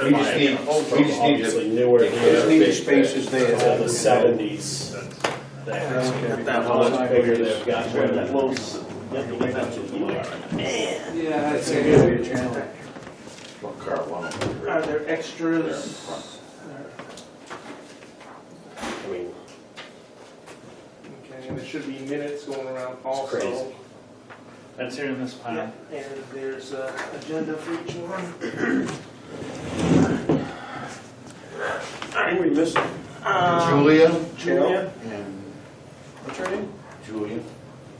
We just need, obviously newer we just need the spaces all there. the 70s. That How much bigger little, they've got. where that little, Yeah, I'd say it'd be a challenge. what car one? Are there extras? I mean, Okay, and there should be minutes going around it's also. crazy. That's here in this pile. Yeah, and there's an agenda for each one. Who are we missing? Julia? Julia? And, What's her name? Julia?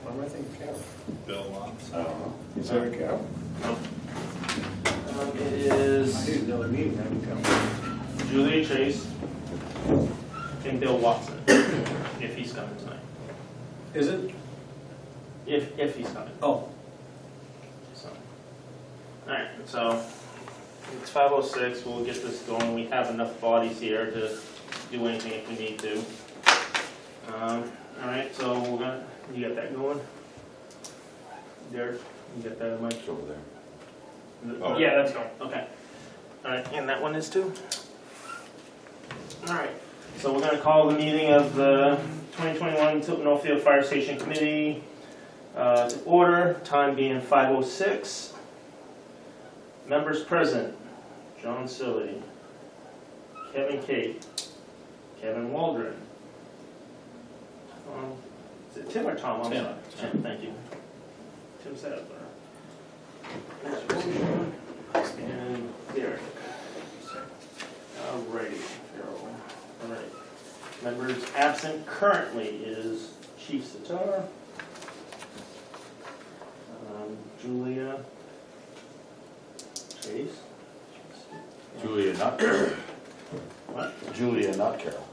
What am I thinking, Carol? Bill Watts. I don't know. Is that a Carol? It I is need another meeting, I haven't come. Julia Chase and Bill Watson, if he's coming tonight. Is it? If he's coming. Oh. So, all right, so it's 5:06. We'll get this going. We have enough bodies here to do anything if we need to. All right, so we're gonna. You got that going, Derek? You got that, Mike? It's over there. Oh. Yeah, that's going. Okay. All right, and that one is too. All right. So we're gonna call the meeting of the 2021 Tilton Northfield Fire Station Committee to order, time being 5:06. Members present, John Silly, Kevin Cate, Kevin Waldron. Is it Tim or Tom? I'm Tim. sorry. Tim, thank you. Tim Sadler. And Derek. Alrighty, Carol. Alright. Members absent currently is Chief Sitar, Julia Chase. Julia, not Carol. What? Julia, not Carol.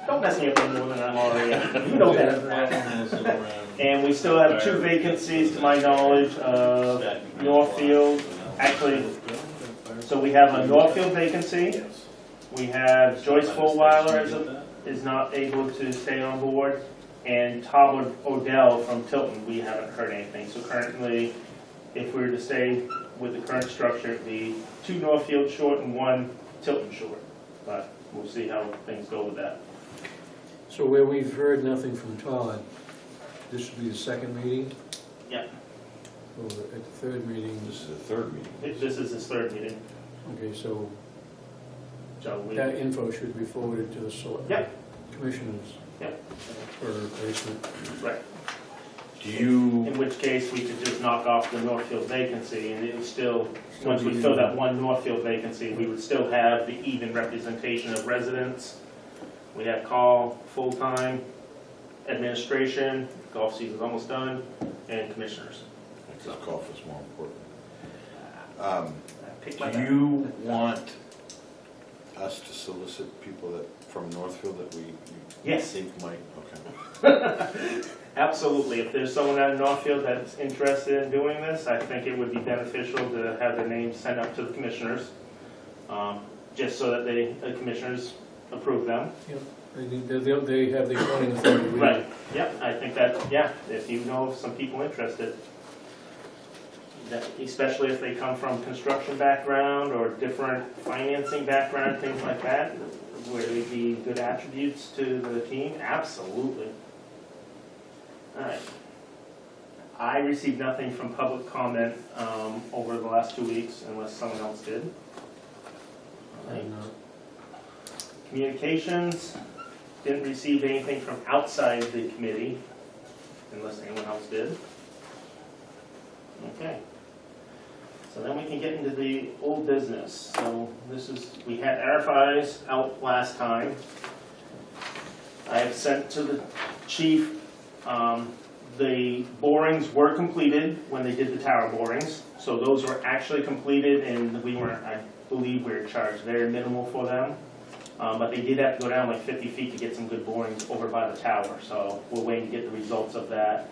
Don't mess me up any more than I'm already. You know better than that. And we still have 2 vacancies to my knowledge of Northfield. Actually, so we have a Northfield vacancy. We have Joyce Fulweiler is not able to stay on board. And Todd Odell from Tilton, we haven't heard anything. So currently, if we were to stay with the current structure, it'd be 2 Northfield short and 1 Tilton short. But we'll see how things go with that. So where we've heard nothing from Todd, this would be the second meeting? Yeah. Or at the third meeting? This is the third meeting. This is his 3rd meeting. Okay, so So we, that info should be forwarded to the select Yep. commissioners Yep. for replacement. right. Do you, In which case, we could just knock off the Northfield vacancy, and it would still, once we fill that 1 Northfield vacancy, we would still have the even representation of residents. We have call, full-time, administration, golf season's almost done, and commissioners. because golf is more important. Pick my Do you want us to solicit people that, from Northfield that we Yes. think might, okay. Absolutely. If there's someone out in Northfield that's interested in doing this, I think it would be beneficial to have their names sent up to the commissioners, just so that the commissioners approve them. They have the appointing authority. Right. Yep. I think that, yeah, if you know of some people interested, that, especially if they come from construction background or different financing background, things like that, where they'd be good attributes to the team, absolutely. All right. I received nothing from public comment over the last 2 weeks, unless someone else did. All right. Communications, didn't receive anything from outside the committee, unless anyone else did. Okay. So then we can get into the old business. So this is, we had RFIs out last time. I have sent to the chief, the borings were completed when they did the tower borings. So those were actually completed, and we weren't, I believe we were charged very minimal for them. But they did have to go down like 50 feet to get some good borings over by the tower. So we're waiting to get the results of that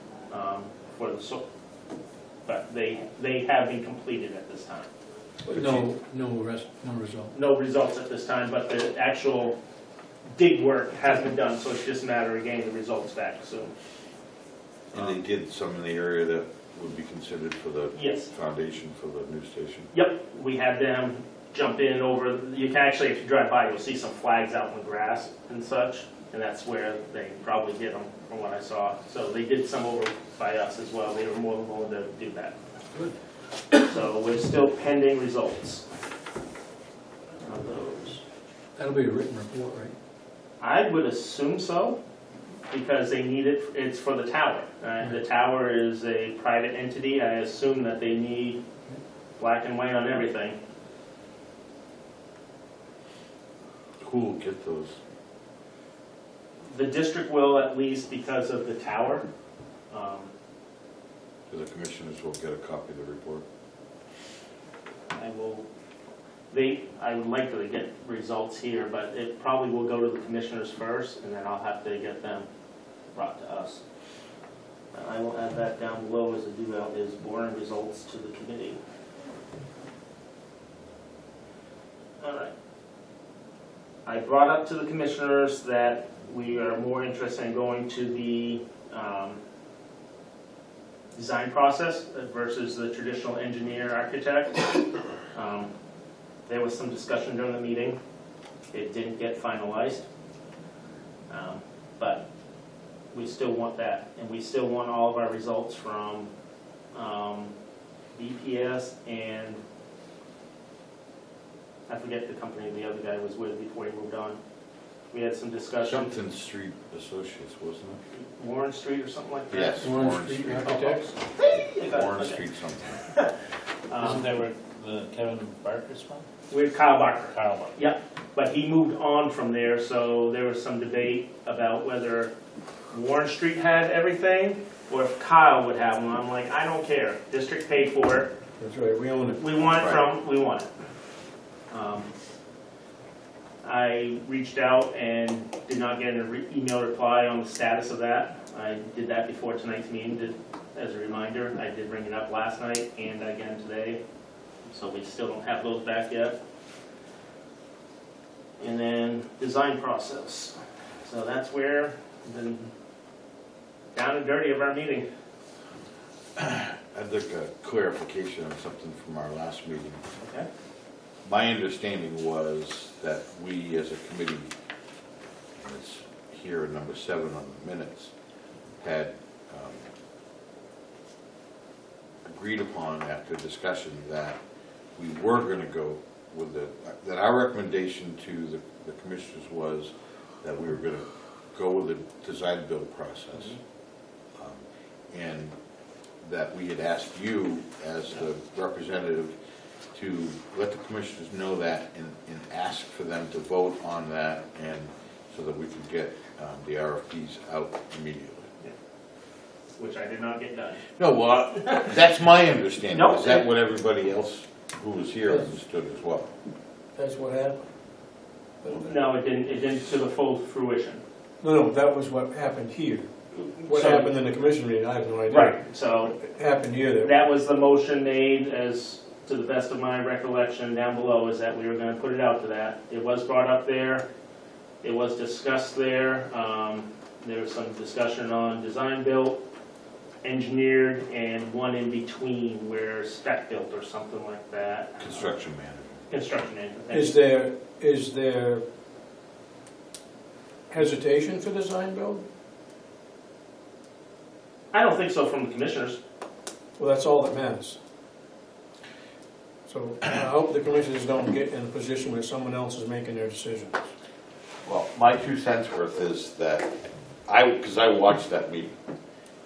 for the, but they have been completed at this time. No result. No results at this time, but the actual dig work has been done, so it's just a matter of getting the results back soon. And they did some in the area that would be considered for the Yes. foundation for the new station? Yep, we had them jump in over, you can actually, if you drive by, you'll see some flags out in the grass and such, and that's where they probably did them, from what I saw. So they did some over by us as well, they were more than willing to do that. Good. So we're still pending results on those. That'll be a written report, right? I would assume so, because they need it, it's for the tower. The tower is a private entity, I assume that they need black and white on everything. Who will get those? The district will, at least because of the tower. The commissioners will get a copy of the report? I would like to get results here, but it probably will go to the commissioners first, and then I'll have to get them brought to us. And I will add that down below as a do-out, is boring results to the committee. All right. I brought up to the commissioners that we are more interested in going to the design process versus the traditional engineer architect. There was some discussion during the meeting. It didn't get finalized. But we still want that, and we still want all of our results from BPS and I forget the company the other guy was with before he moved on. We had some discussion. Something Street Associates, wasn't it? Warren Street or something like that? Yes, Warren Street Architects? Warren Street something. Isn't that where the Kevin Barker's from? With Kyle Barker. Kyle Barker. Yep, but he moved on from there, so there was some debate about whether Warren Street had everything or if Kyle would have them. I'm like, I don't care. District paid for it. That's right, we own it. We want it Right. we want it. I reached out and did not get an email reply on the status of that. I did that before tonight's meeting, as a reminder. I did bring it up last night and again today, so we still don't have those back yet. And then design process. So that's where the down and dirty of our meeting. I'd like a clarification on something from our last meeting. Okay. My understanding was that we, as a committee, and it's here in number 7 on the minutes, had agreed upon after discussion that we were going to go with that our recommendation to the commissioners was that we were going to go with the design build process. And that we had asked you as the representative to let the commissioners know that and ask for them to vote on that, and so that we could get the RFPs out immediately. Which I did not get done. No, well, that's my understanding. No. Is that what everybody else who was here understood as well? That's what happened. No, it didn't to the full fruition. No, that was what happened here. What So- happened in the commission meeting, I have no idea. Right, so It happened here that, that was the motion made, as to the best of my recollection down below, is that we were gonna put it out to that. It was brought up there, it was discussed there, there was some discussion on design built, engineered, and one in between where spec built or something like that. Construction manager. Construction manager. is there hesitation for design build? I don't think so from the commissioners. Well, that's all that matters. So I hope the commissioners don't get in a position where someone else is making their decisions. Well, my 2 cents worth is that because I watched that meeting,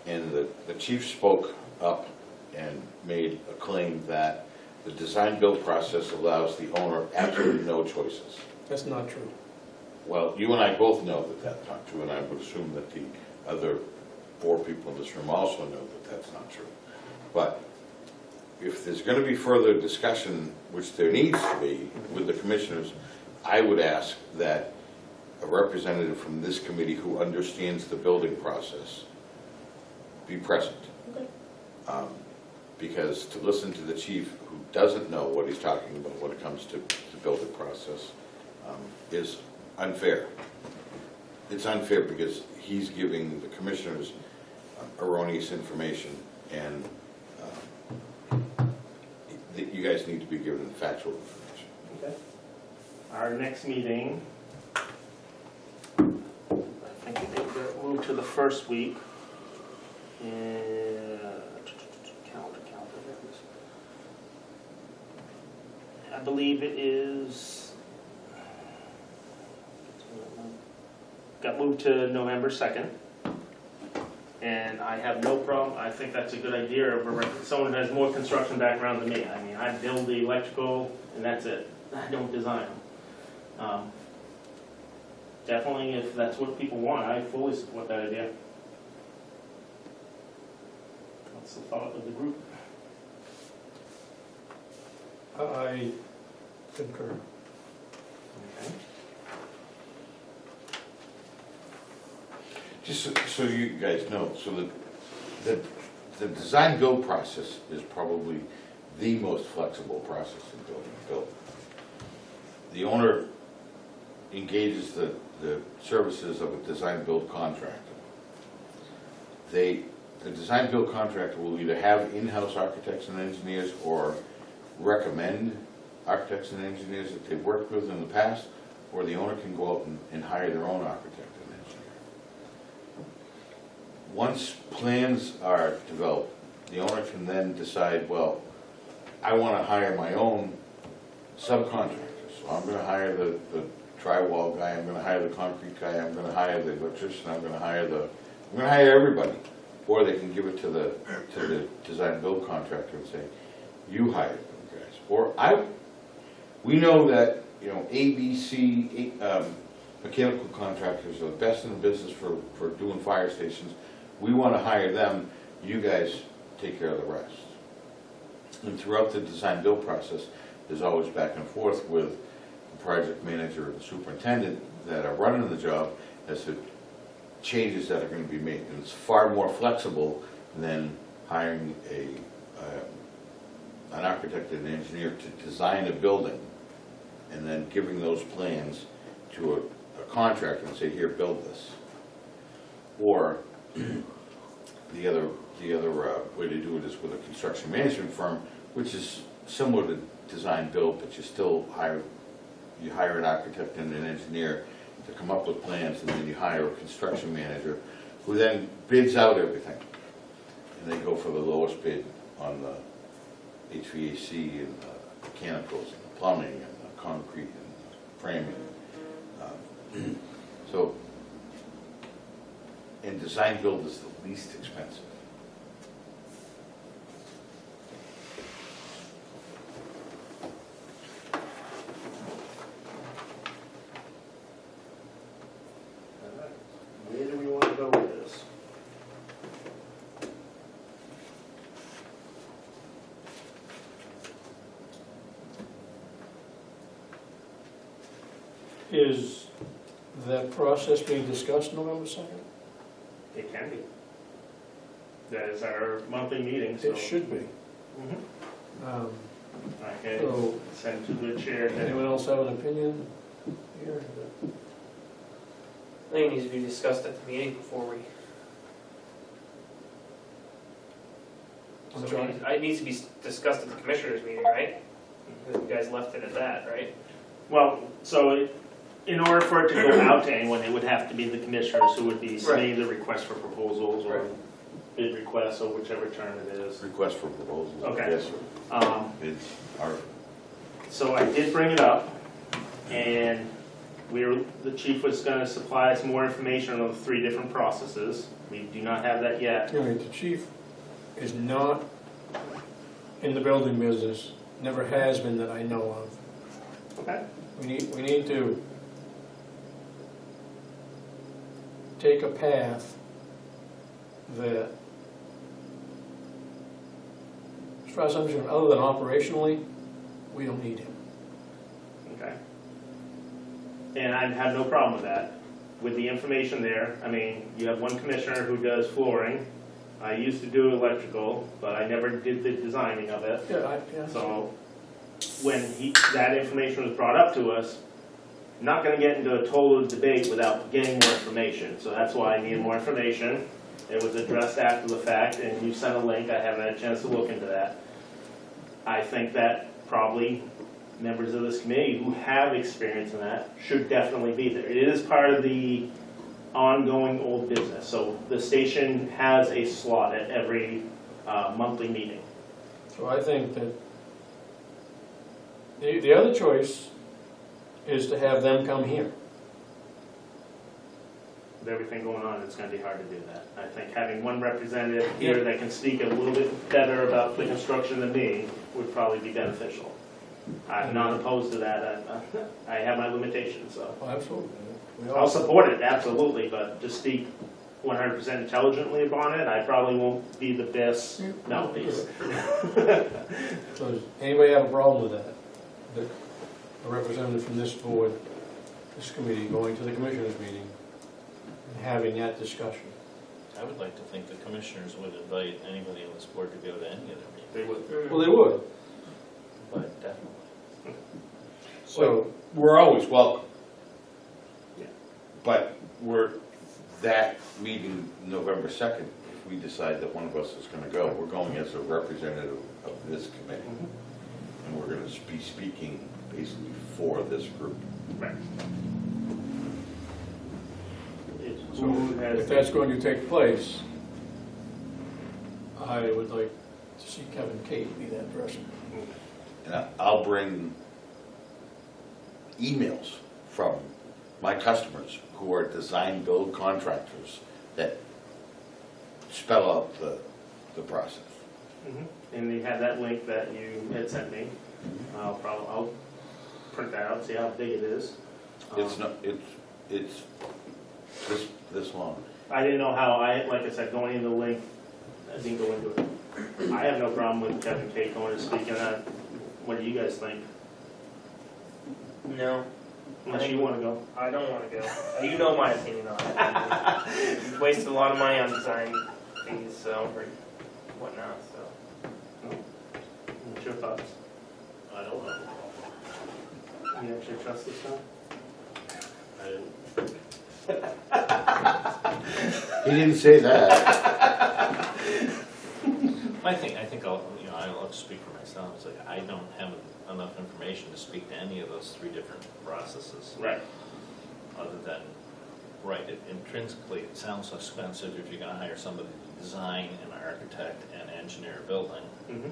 and the chief spoke up and made a claim that the design build process allows the owner absolutely no choices. That's not true. Well, you and I both know that that's not true, and I would assume that the other 4 people in this room also know that that's not true. But if there's going to be further discussion, which there needs to be with the commissioners, I would ask that a representative from this committee who understands the building process be present. Okay. Because to listen to the chief who doesn't know what he's talking about when it comes to the building process is unfair. It's unfair because he's giving the commissioners erroneous information, and you guys need to be given factual information. Okay. Our next meeting, I think it got moved to the first week. Calendar. I believe it is, got moved to November 2nd. And I have no problem, I think that's a good idea of someone who has more construction background than me. I mean, I build the electrical and that's it. I don't design them. Definitely, if that's what people want, I fully support that idea. What's the thought of the group? I concur. Okay. Just so you guys know, so the design build process is probably the most flexible process in building a building. The owner engages the services of a design build contractor. The design build contractor will either have in-house architects and engineers or recommend architects and engineers that they've worked with in the past, or the owner can go out and hire their own architect and engineer. Once plans are developed, the owner can then decide, well, I want to hire my own subcontractors. So I'm going to hire the drywall guy, I'm going to hire the concrete guy, I'm going to hire the electrician, I'm going to hire everybody. Or they can give it to the design build contractor and say, you hire them guys. Or we know that, you know, ABC mechanical contractors are the best in the business for doing fire stations. We want to hire them, you guys take care of the rest. And throughout the design build process, there's always back and forth with the project manager and the superintendent that are running the job as to changes that are going to be made. And it's far more flexible than hiring an architect and an engineer to design a building and then giving those plans to a contractor and say, here, build this. Or the other way to do it is with a construction management firm, which is similar to design build, but you still hire an architect and an engineer to come up with plans, and then you hire a construction manager who then bids out everything. And they go for the lowest bid on the HVAC and the mechanicals and the plumbing and the concrete and the framing. And design build is the least expensive. Where do we want to go with this? Is that process being discussed November 2nd? It can be. That is our monthly meeting, so. It should be. Mhm. I can So, send to the chair. anyone else have an opinion here? I think it needs to be discussed at the meeting before we. I'm So sorry? it needs to be discussed at the commissioners meeting, right? You guys left it at that, right? Well, so in order for it to go out to anyone, it would have to be the commissioners who would be submitting the request for proposals or Right. bid requests or whichever term it is. Request for proposals. Okay. Yes, sir. Bids are. So I did bring it up, and the chief was gonna supply us more information on the 3 different processes. We do not have that yet. All right, the chief is not in the building business, never has been that I know of. Okay. We need to take a path that, as far as I'm concerned, other than operationally, we don't need him. Okay. And I have no problem with that. With the information there, I mean, you have one commissioner who does flooring. I used to do electrical, but I never did the designing of it. Yeah. So when that information was brought up to us, not gonna get into a total debate without getting more information. So that's why I needed more information. It was addressed after the fact, and you sent a link. I haven't had a chance to look into that. I think that probably members of this committee who have experience in that should definitely be there. It is part of the ongoing old business, so the station has a slot at every monthly meeting. So I think that the other choice is to have them come here. With everything going on, it's gonna be hard to do that. I think having one representative here that can speak a little bit better about the construction than me would probably be beneficial. I'm not opposed to that. I have my limitations, so. Oh, absolutely. We I'll all- support it, absolutely, but to speak 100% intelligently upon it, I probably won't be the best mouthpiece. So does anybody have a problem with that? That a representative from this board, this committee, going to the commissioners meeting and having that discussion? I would like to think the commissioners would invite anybody on this board to go to any of their meetings, They would. Well, they would. but definitely. So, We're always welcome. Yeah. But that meeting, November 2nd, if we decide that one of us is gonna go, we're going as a representative of this committee. And we're gonna be speaking basically for this group. Right. so if that's going to take place, I would like to see Kevin Kate be that person. And I'll bring emails from my customers who are design build contractors that spell out the process. And you have that link that you had sent me. I'll print that out, see how big it is. It's not, it's this long. I didn't know how, like I said, going into the link, I didn't go into it. I have no problem with Kevin Kate going and speaking on. What do you guys think? No, Unless you want to go. I don't want to go. You know my opinion on it. You've wasted a lot of money on design fees, so, or whatnot, so. What's your thoughts? I don't know. You actually trust this guy? He didn't say that. I think I'll speak for myself. It's like, I don't have enough information to speak to any of those three different processes. Right. Other than, right, intrinsically, it sounds expensive if you're gonna hire somebody to design an architect and engineer a building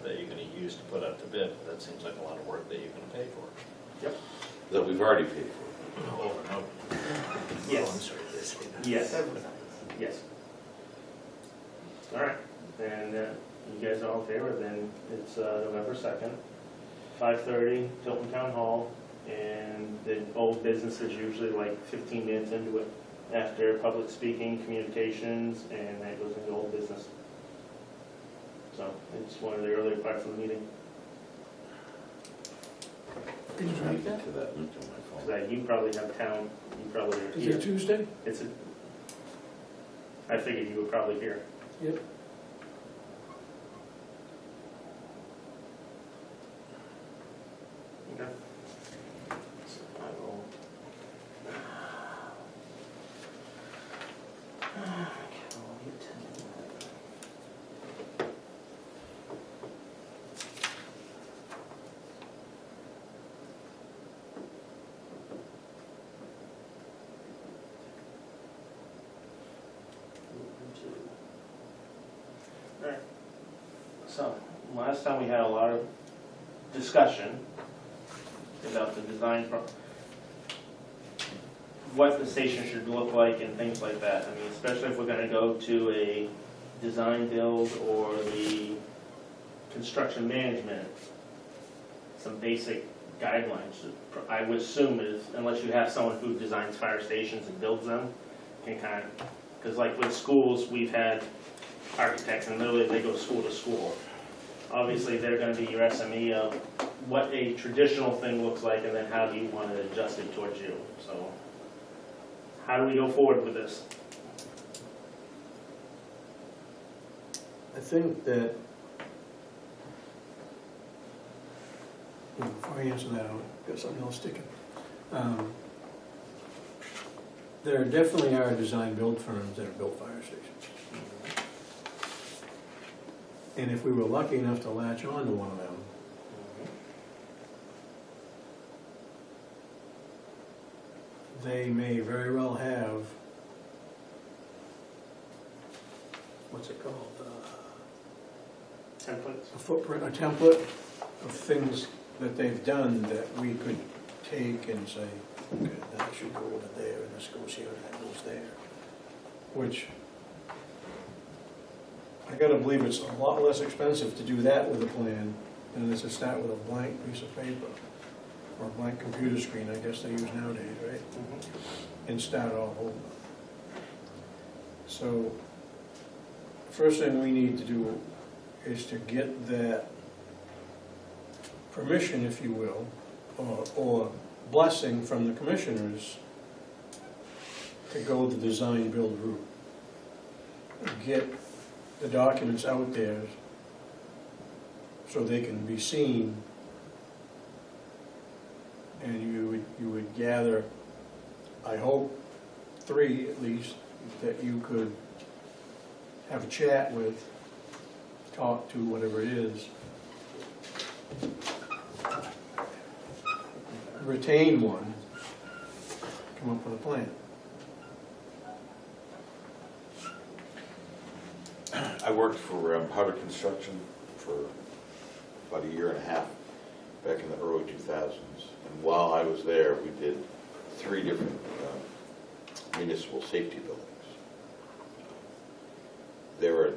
that you're gonna use to put out to bid. That seems like a lot of work that you're gonna pay for. Yep. That we've already paid for. Over and over. Yes. Oh, I'm sorry, this. Yes. Yes. All right, and you guys are all in favor, then it's November 2nd, 5:30, Tilton Town Hall, and the old business is usually like 15 minutes into it, after public speaking, communications, and that goes into old business. So it's one of the earlier parts of the meeting. Did you Trying make to that? get to that link on my phone. So you probably have town, you probably are Is here. it Tuesday? I figured you were probably here. Yep. Okay. So I will. Alright. So, last time we had a lot of discussion about the design what the station should look like and things like that. I mean, especially if we're gonna go to a design build or the construction management, some basic guidelines. I would assume is, unless you have someone who designs fire stations and builds them, can kind of, because like with schools, we've had architects and literally they go school to school. Obviously, they're gonna be your SME of what a traditional thing looks like and then how do you want to adjust it towards you. So how do we go forward with this? I think that, before I answer that, I've got something else sticking. There definitely are design build firms that have built fire stations. And if we were lucky enough to latch on to one of them, they may very well have, what's it called? Templates. A footprint, a template of things that they've done that we could take and say, okay, that should go over there, and this goes here, and that goes there. Which, I gotta believe it's a lot less expensive to do that with a plan than it is to start with a blank piece of paper, or a blank computer screen, I guess they use nowadays, right? And start all over. So, first thing we need to do is to get that permission, if you will, or blessing from the commissioners to go the design-build route. Get the documents out there so they can be seen, and you would gather, I hope, 3 at least, that you could have a chat with, talk to, whatever it is. Retain one, come up with a plan. I worked for Powder Construction for about 1.5 years back in the early 2000s. And while I was there, we did 3 different municipal safety buildings. There were,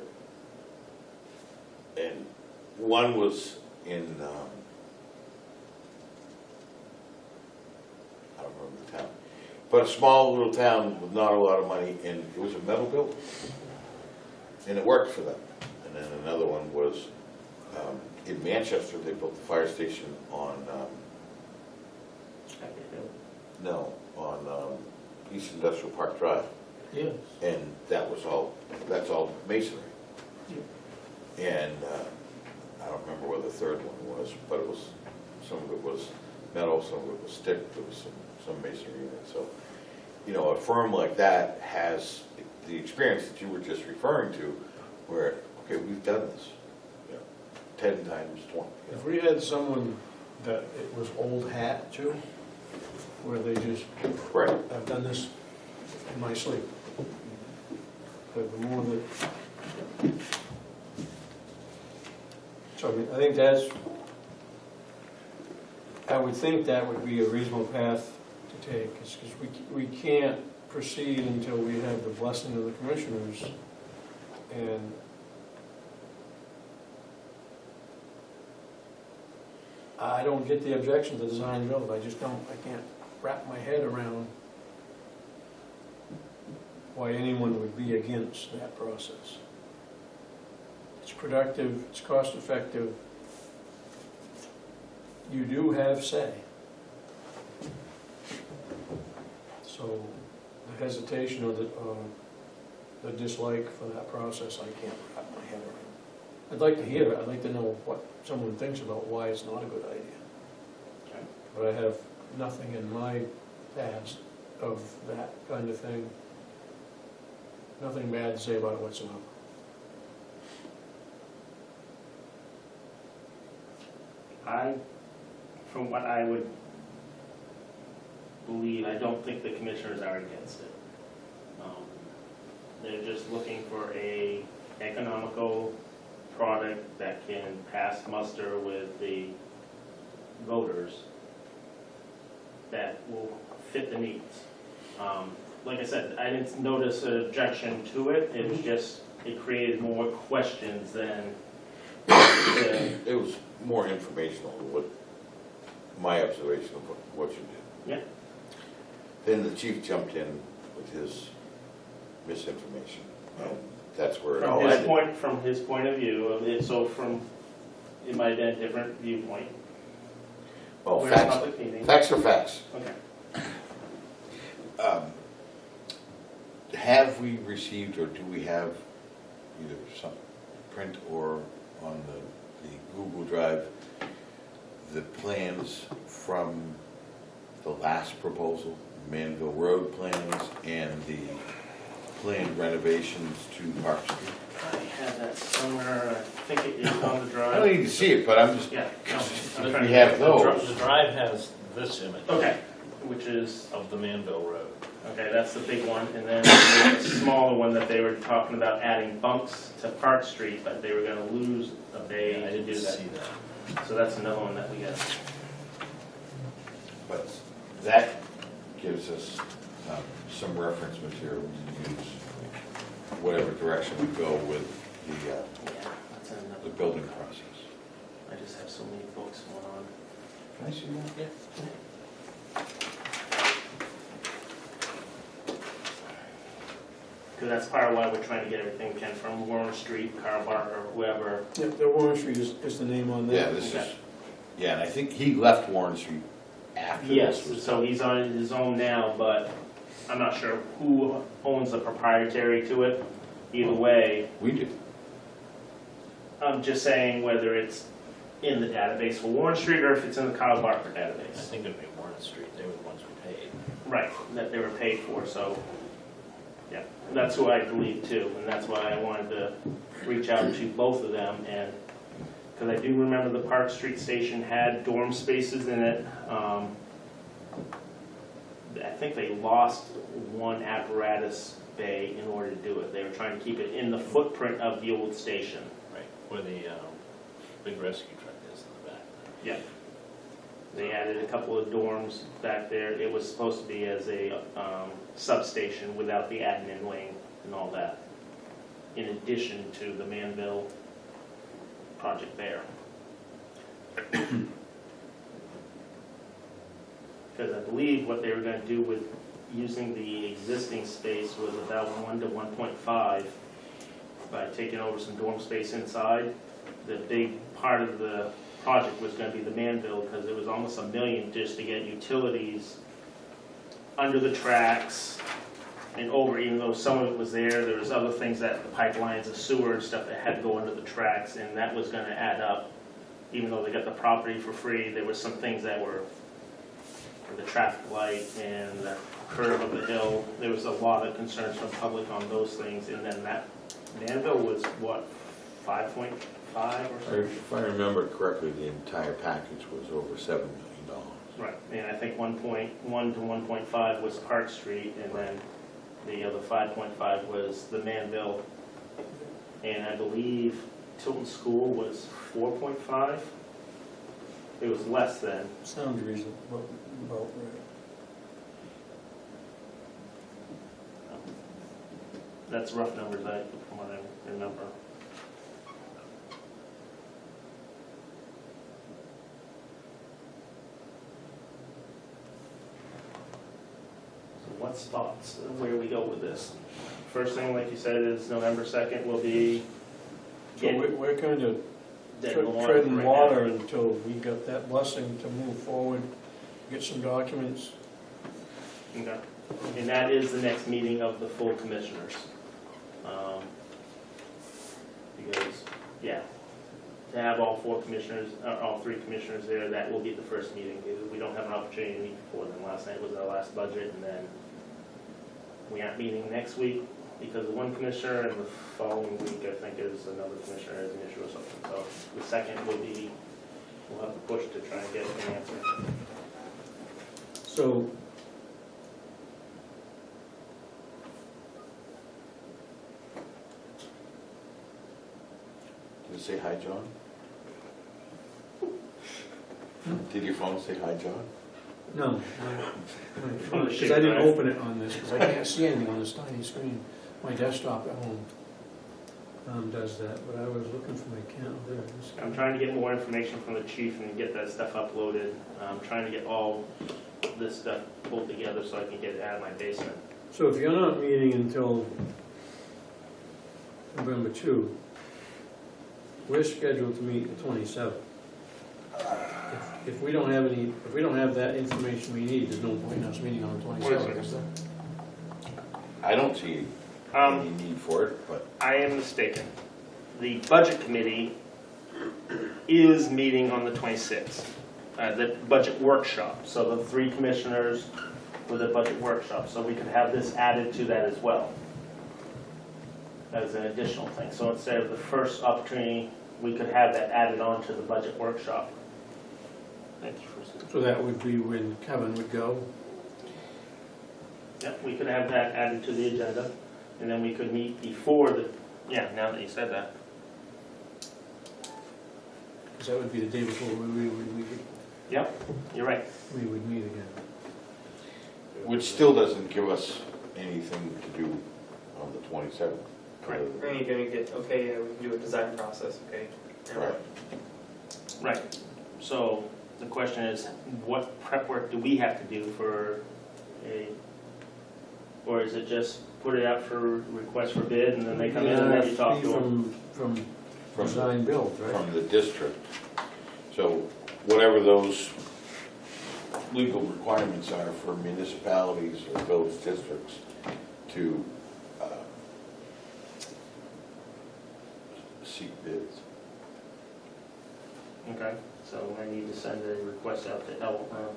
and one was in, I don't remember the town, but a small little town with not a lot of money, and it was a metal building. And it worked for them. And then another one was in Manchester. They built the fire station on East Industrial Park Drive, Yes. and that's all masonry. And I don't remember what the third one was, but it was, some of it was metal, some of it was stick. There was some masonry in it. So, you know, a firm like that has the experience that you were just referring to, where, okay, we've done this, 10 times 20. If we had someone that it was old hat too, where they just, Right. I've done this in my sleep. But the more that, so I mean, I think I would think that would be a reasonable path to take, because we can't proceed until we have the blessing of the commissioners. And I don't get the objection to design and build, I can't wrap my head around why anyone would be against that process. It's productive, it's cost effective, you do have say. So the hesitation or the dislike for that process, I can't wrap my head around. I'd like to hear it, I'd like to know what someone thinks about why it's not a good idea. Okay. But I have nothing in my past of that kind of thing. Nothing bad to say about it whatsoever. From what I would believe, I don't think the commissioners are against it. They're just looking for a economical product that can pass muster with the voters that will fit the needs. Like I said, I didn't notice an objection to it, it was just, it created more questions than It was more informational, what my observation of what you did. Yeah. Then the chief jumped in with his misinformation, and that's where it all ended. From his point of view, it might have been a different viewpoint. Well, We're in a public meeting. facts are facts. Okay. Have we received, or do we have either some print or on the Google Drive, the plans from the last proposal, Manville Road plans, and the planned renovations to Park Street? I have that somewhere, I think it is on the drive. I don't need to see it, but I'm just, Yeah. No, I'm if trying we to- have those. The drive has this image Okay, which is, of the Manville Road. okay, that's the big one, and then there's a smaller one that they were talking about adding bunks to Park Street, but they were gonna lose a bay I to didn't do that. see that. So that's another one that we got. But that gives us some reference material to use, whatever direction we go with the, Yeah, that's the another, building process. I just have so many books going on. Can I see that? Yeah. Because that's part of why we're trying to get everything we can from Warren Street, Carl Barker, whoever. Yep, the Warren Street is the name on Yeah, that. this is, Okay. yeah, and I think he left Warren Street after Yes, this was so he's on his own now, but I'm not sure who owns the proprietary to it. Either way, We do. I'm just saying whether it's in the database for Warren Street or if it's in the Carl Barker I database. think it'd be Warren Street, they were the ones who paid. Right, that they were paid for, so, yeah, that's who I believe too, and that's why I wanted to reach out to both of them, and, because I do remember the Park Street station had dorm spaces in it. I think they lost one apparatus bay in order to do it. They were trying to keep it in the footprint of the old station. Right, where the big rescue truck is in the back. Yeah. They added a couple of dorms back there. It was supposed to be as a substation without the admin wing and all that, in addition to the Manville project there. Because I believe what they were going to do with using the existing space was about 1 to 1.5 by taking over some dorm space inside. The big part of the project was going to be the Manville, because it was almost $1 million just to get utilities under the tracks and over, even though some of it was there was other things that the pipelines, the sewer and stuff that had to go under the tracks, and that was going to add up. Even though they got the property for free, there were some things that were the traffic light and the curve of the hill. There was a lot of concerns from public on those things, and then that Manville was what, 5.5 or something? If I remember correctly, the entire package was over $7 million. Right, and I think 1.1 to 1.5 was Park Street, and then the other 5.5 was the Manville. And I believe Tilton School was 4.5. It was less than. Sounds reasonable, about right. That's rough numbers, from what I remember. So what's thoughts, where we go with this? First thing, like you said, is November 2nd will be So we're kind of dead in the water treading right now. water until we got that blessing to move forward, get some documents. Okay. And that is the next meeting of the full commissioners. Because, yeah, to have all four commissioners, all three commissioners there, that will be the first meeting. Because we don't have an opportunity to meet before then. Last night was our last budget, and then we aren't meeting next week because of one commissioner, and the following week, I think, is another commissioner has an issue or something. So the second will be, we'll have to push to try and get an answer. So, Did it say hi, John? Did your phone say hi, John? no. On the Because sheet, I didn't right? open it on this, because I can't see anything on this tiny screen. My desktop at home does that, but I was looking for my calendar. I'm trying to get more information from the chief and get that stuff uploaded. I'm trying to get all this stuff pulled together so I can get it out of my basement. So if you're not meeting until November 2, we're scheduled to meet the 27th. If we don't have any, if we don't have that information we need, there's no point in us meeting on the 27th. is there? I don't see any need for it, but I am mistaken. The budget committee is meeting on the 26th, the budget workshop. So the three commissioners with a budget workshop, so we could have this added to that as well as an additional thing. So instead of the first opportunity, we could have that added on to the budget workshop. Thank you for. So that would be when Kevin would go. Yep, we could have that added to the agenda, and then we could meet before the, yeah, now that you said that. Because that would be the day before Yep, you're right. we would meet again. Which still doesn't give us anything to do on the 27th. Right. Are you gonna get, okay, yeah, we can do a design process, okay? Now Right. what? Right. So the question is, what prep work do we have to do for a, or is it just put it out for request for bid and then they come in and then you talk to them? From From design build, right? From the district. So whatever those legal requirements are for municipalities or village districts to seek bids. Okay, so I need to send a request out to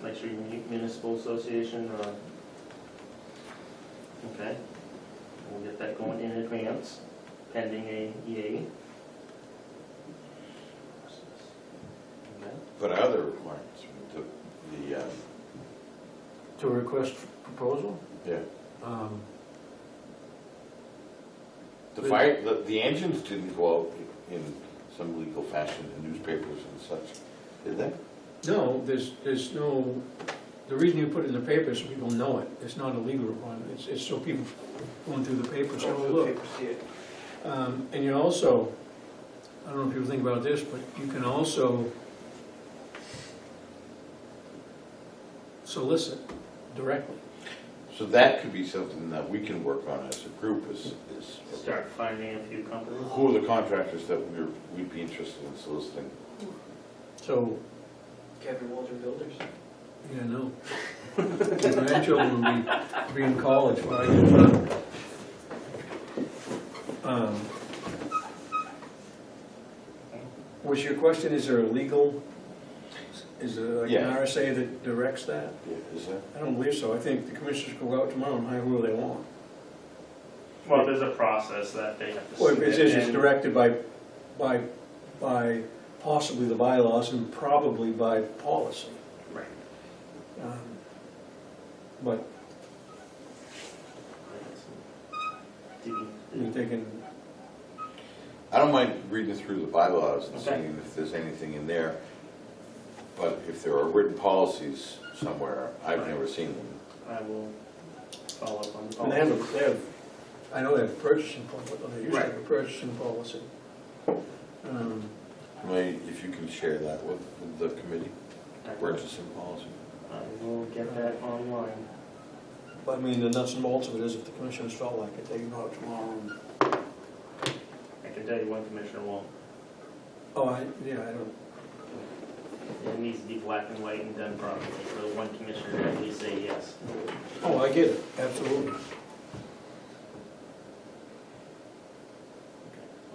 Lakes Region Municipal Association, okay. We'll get that going in advance, pending a EA. Okay. But other requirements, the To request proposal? yeah, Um, the fire, the engines didn't go out in some legal fashion in newspapers and such, did they? No, there's no, the reason you put it in the paper is so people know it. It's not a legal requirement. It's so people going through the paper say, oh, look. Paper, see it. And you also, I don't know if people think about this, but you can also solicit directly. So that could be something that we can work on as a group is Start finding a few companies. who are the contractors that we'd be interested in soliciting? So, Kevin Walter Builders. yeah, no. The grandchildren will be in college 5 years out. Was your question, is there a legal, is there like an Yeah. RSA that directs that? Yeah, is that? I don't believe so. I think the commissioners go out tomorrow and hire whoever they want. Well, there's a process that they have to Well, submit. it says it's and- directed by possibly the bylaws and probably by policy. Right. But they can, I don't mind reading through the bylaws and Okay. seeing if there's anything in there, but if there are written policies somewhere, I've never seen them. I will follow up on the and policy. they have, I know they have a purchasing policy, they used to have a Right. purchasing policy. If you can share that with the committee, purchasing policy. I will get that online. But I mean, the nuts and bolts of it is if the commissioners felt like it, they can go out tomorrow and, I can tell you one commissioner won't. I don't, It needs to be black and white and done properly for the one commissioner to at least say yes. oh, I get it, absolutely.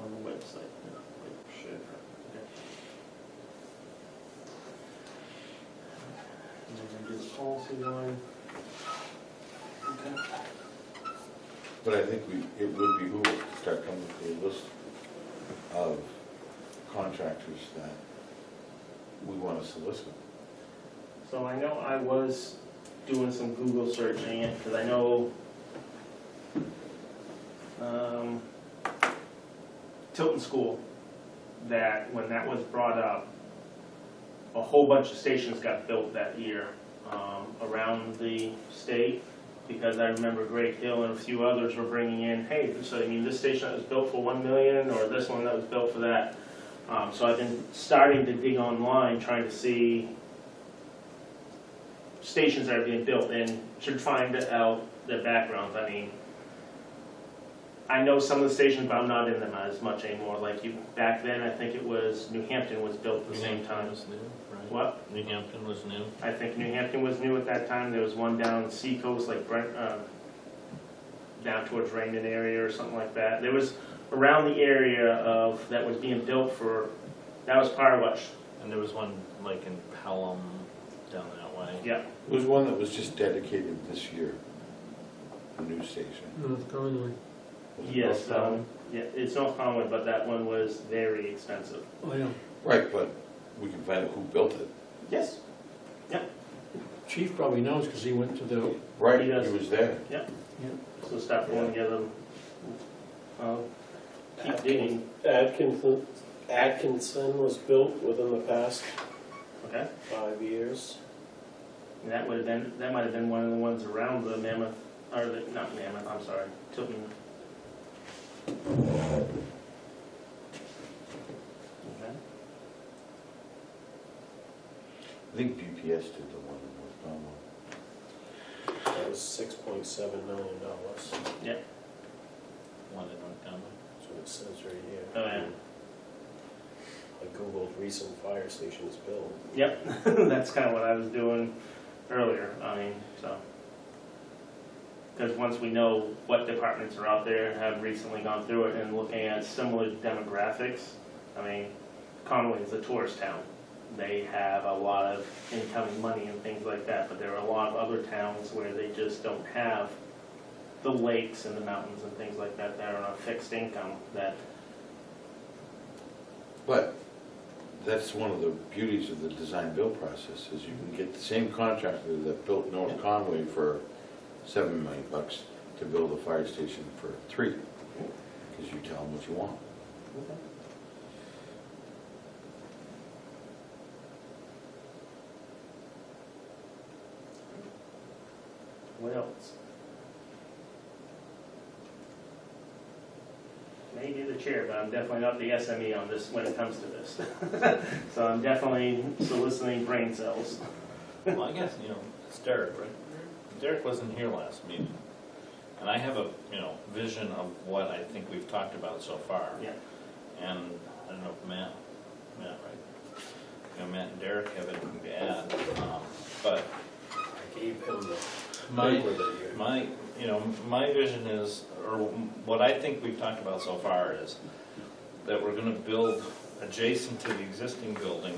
On the website. Sure. Okay. And then we're gonna do the policy line. Okay. But I think it would behoove us to start coming with a list of contractors that we want to solicit. So I know I was doing some Google searching it, because I know Tilton School, that when that was brought up, a whole bunch of stations got built that year around the state, because I remember Great Hill and a few others were bringing in, hey, so I mean, this station that was built for 1 million, or this one that was built for that. So I've been starting to dig online, trying to see stations that are being built, and should find out their backgrounds. I mean, I know some of the stations, but I'm not in them as much anymore. Like back then, I think it was New Hampton was built at the same time. Was new, right? What? New Hampton was new. I think New Hampton was new at that time. There was one down Seacoast, like Brent, down towards Raymond area or something like that. There was around the area of that was being built for. That was Parwash. And there was one like in Pelham down that way. Yeah. There was one that was just dedicated this year, a new station. North Conway. Was it Yes. North Conway? Yeah. It's North Conway, but that one was very expensive. Oh, yeah. Right, but we can find out who built it. Yes. Chief probably knows, because he went to the, Right, He does. he was there. So start pulling together, keep digging, Atkinson was built within the past okay? 5 years. And that might have been one of the ones around the Mammoth, or the, not Mammoth, I'm sorry, Tilton. Okay. I think BPS did the one in North Conway. That was $6.7 million. That's One in North Conway. what it says right here. Oh, yeah. I googled recent fire stations built. Yep, that's kind of what I was doing earlier, I mean, so. Because once we know what departments are out there, have recently gone through it and looking at similar demographics, I mean, Conway is a tourist town. They have a lot of incoming money and things like that, but there are a lot of other towns where they just don't have the lakes and the mountains and things like that that are on a fixed income that, But that's one of the beauties of the design-build process, is you can get the same contractor that built North Conway for $7 million to build a fire station for $3 million, because you tell them what you want. what else? Maybe the chair, but I'm definitely not the SME on this when it comes to this. So I'm definitely soliciting brain cells. Well, I guess, it's Derek, right? Derek wasn't here last meeting. And I have a, vision of what I think we've talked about so far. Yeah. And I don't know if Matt, right? Matt and Derek have anything to add, but I gave him the my, paper that you... my vision is, or what I think we've talked about so far is that we're gonna build adjacent to the existing building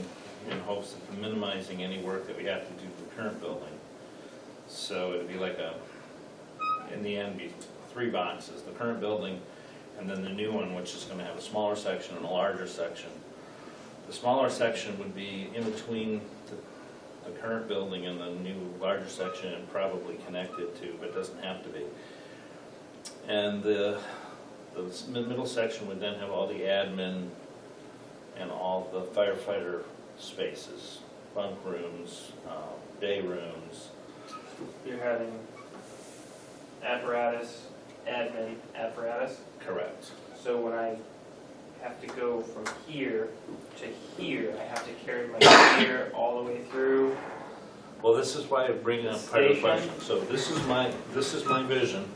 in hopes of minimizing any work that we have to do to the current building. So it'd be like in the end, be 3 boxes, the current building and then the new one, which is gonna have a smaller section and a larger section. The smaller section would be in between the current building and the new larger section and probably connected to, but doesn't have to be. And the middle section would then have all the admin and all the firefighter spaces, bunk rooms, day rooms. You're having apparatus, admin, apparatus. Correct. So when I have to go from here to here, I have to carry my gear all the way through. Well, this is why I'm bringing up part of the Station. question. So this is my vision,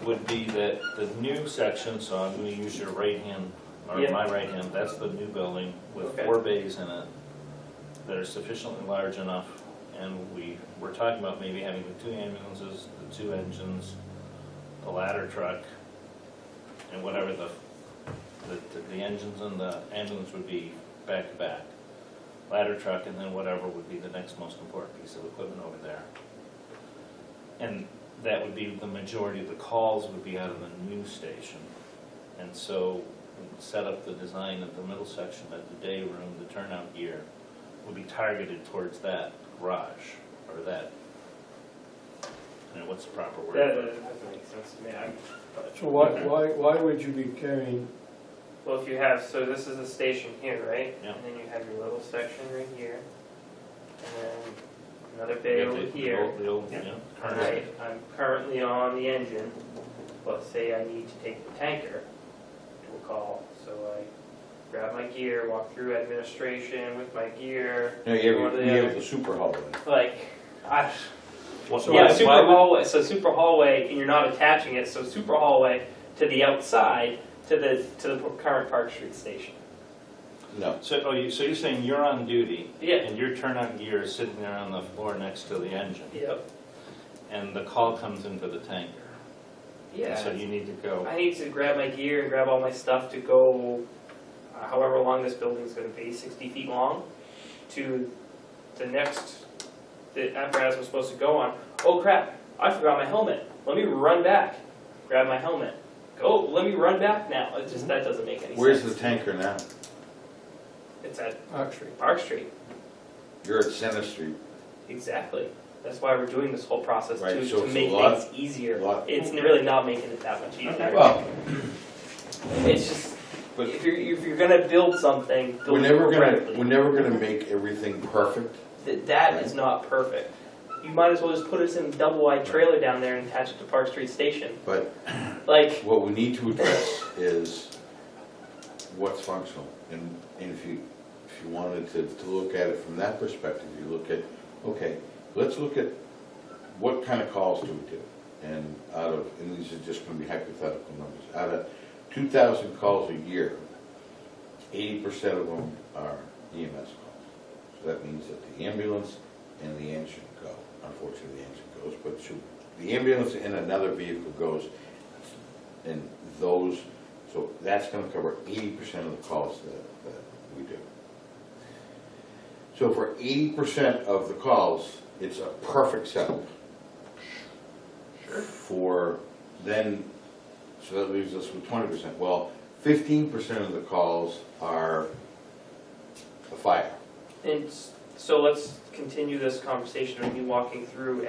would be that the new section, so I'm gonna use your right hand, or Yeah. my right hand, that's the new building with Okay. 4 bays in it that are sufficiently large enough, and we're talking about maybe having the 2 ambulances, the 2 engines, the ladder truck, and whatever the engines and the ambulance would be back to back. Ladder truck, and then whatever would be the next most important piece of equipment over there. And that would be, the majority of the calls would be out of the new station. And so, set up the design of the middle section, that the day room, the turnout gear, would be targeted towards that garage, or that, what's the proper word? That for it? doesn't make sense to me. So why would you be carrying, Well, if you have, so this is a station here, right? Yeah. And then you have your little section right here. And then another You bay have over the here. old, Yeah. current. Right, I'm currently on the engine. Let's say I need to take the tanker to a call. So I grab my gear, walk through administration with my gear. No, you go to the have other- the super hallway. Like, What- yeah, why- super why would- hallway. So super hallway, and you're not attaching it. So super hallway to the outside to the current Park Street station. No. So you're saying you're on duty, Yeah. and your turnout gear is sitting there on the floor next to the engine, Yep. and the call comes in for the tanker. Yeah. And so you need to go, I need to grab my gear and grab all my stuff to go, however long this building's going to be, 60 feet long, to the next the apparatus was supposed to go on. Oh crap! I forgot my helmet. Let me run back, grab my helmet. Go. Let me run back now. It just that doesn't make any Where's the sense. tanker now? It's at Park Street. Park Street. You're at Center Street. Exactly. That's why we're doing this whole process, Right, to so it's a make lot- things easier. lot- It's really not making it that much easier. Well, It's just, but if you're gonna build something, we're build it never correctly. gonna make everything perfect. That is not perfect. You might as well just put us in a double wide trailer down there and attach it to Park Street Station. But Like, what we need to address is what's functional. And if you wanted to look at it from that perspective, you look at, okay, let's look at what kind of calls do we do? And and these are just gonna be hypothetical numbers, out of 2,000 calls a year, 80% of them are EMS calls. So that means that the ambulance and the engine go. Unfortunately, the engine goes, but the ambulance and another vehicle goes, and those, so that's gonna cover 80% of the calls that we do. So for 80% of the calls, it's a perfect setup. For then, so that leaves us with 20%. Well, 15% of the calls are a fire. and so let's continue this conversation of me walking through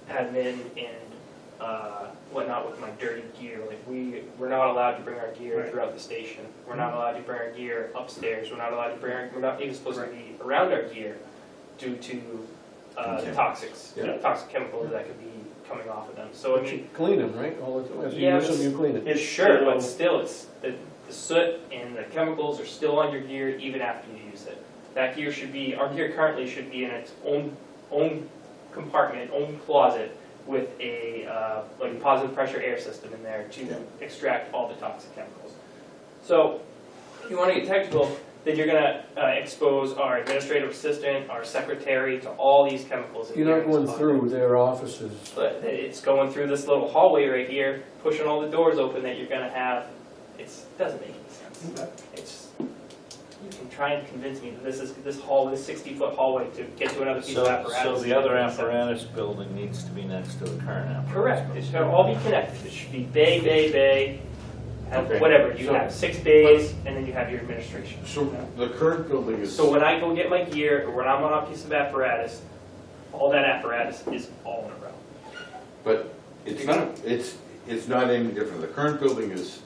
admin and whatnot with my dirty gear. Like we're not allowed to bring our gear Right. throughout the station. We're not allowed to bring our gear upstairs. We're not allowed to we're not even supposed to be around our gear due to the Contaminants. Yeah. toxic chemicals that could be coming off of them. So I But you mean, clean them, right? All the time. As you Yeah, use them, you clean it. It's sure, still- but still, it's the soot and the chemicals are still on your gear even after you use it. That gear should be, our gear currently should be in its own compartment, own closet with a like a positive pressure air system in there to Yeah. extract all the toxic chemicals. So, if you want to get technical, then you're going to expose our administrative assistant, our secretary to all these chemicals. in You're here not in this going spot. through their offices. But it's going through this little hallway right here, pushing all the doors open that you're gonna have. It doesn't make any sense. It's, you can try and convince me that this 60-foot hallway to get to another piece of apparatus. So the other apparatus building needs to be next to the current apparatus. Correct, it should all be connected. It should be bay, have Okay. whatever. You So- have 6 bays, and then you have your administration. So the current building is. So when I go get my gear, or when I'm on a piece of apparatus, all that apparatus is all in a row. But it's not any different. The current building is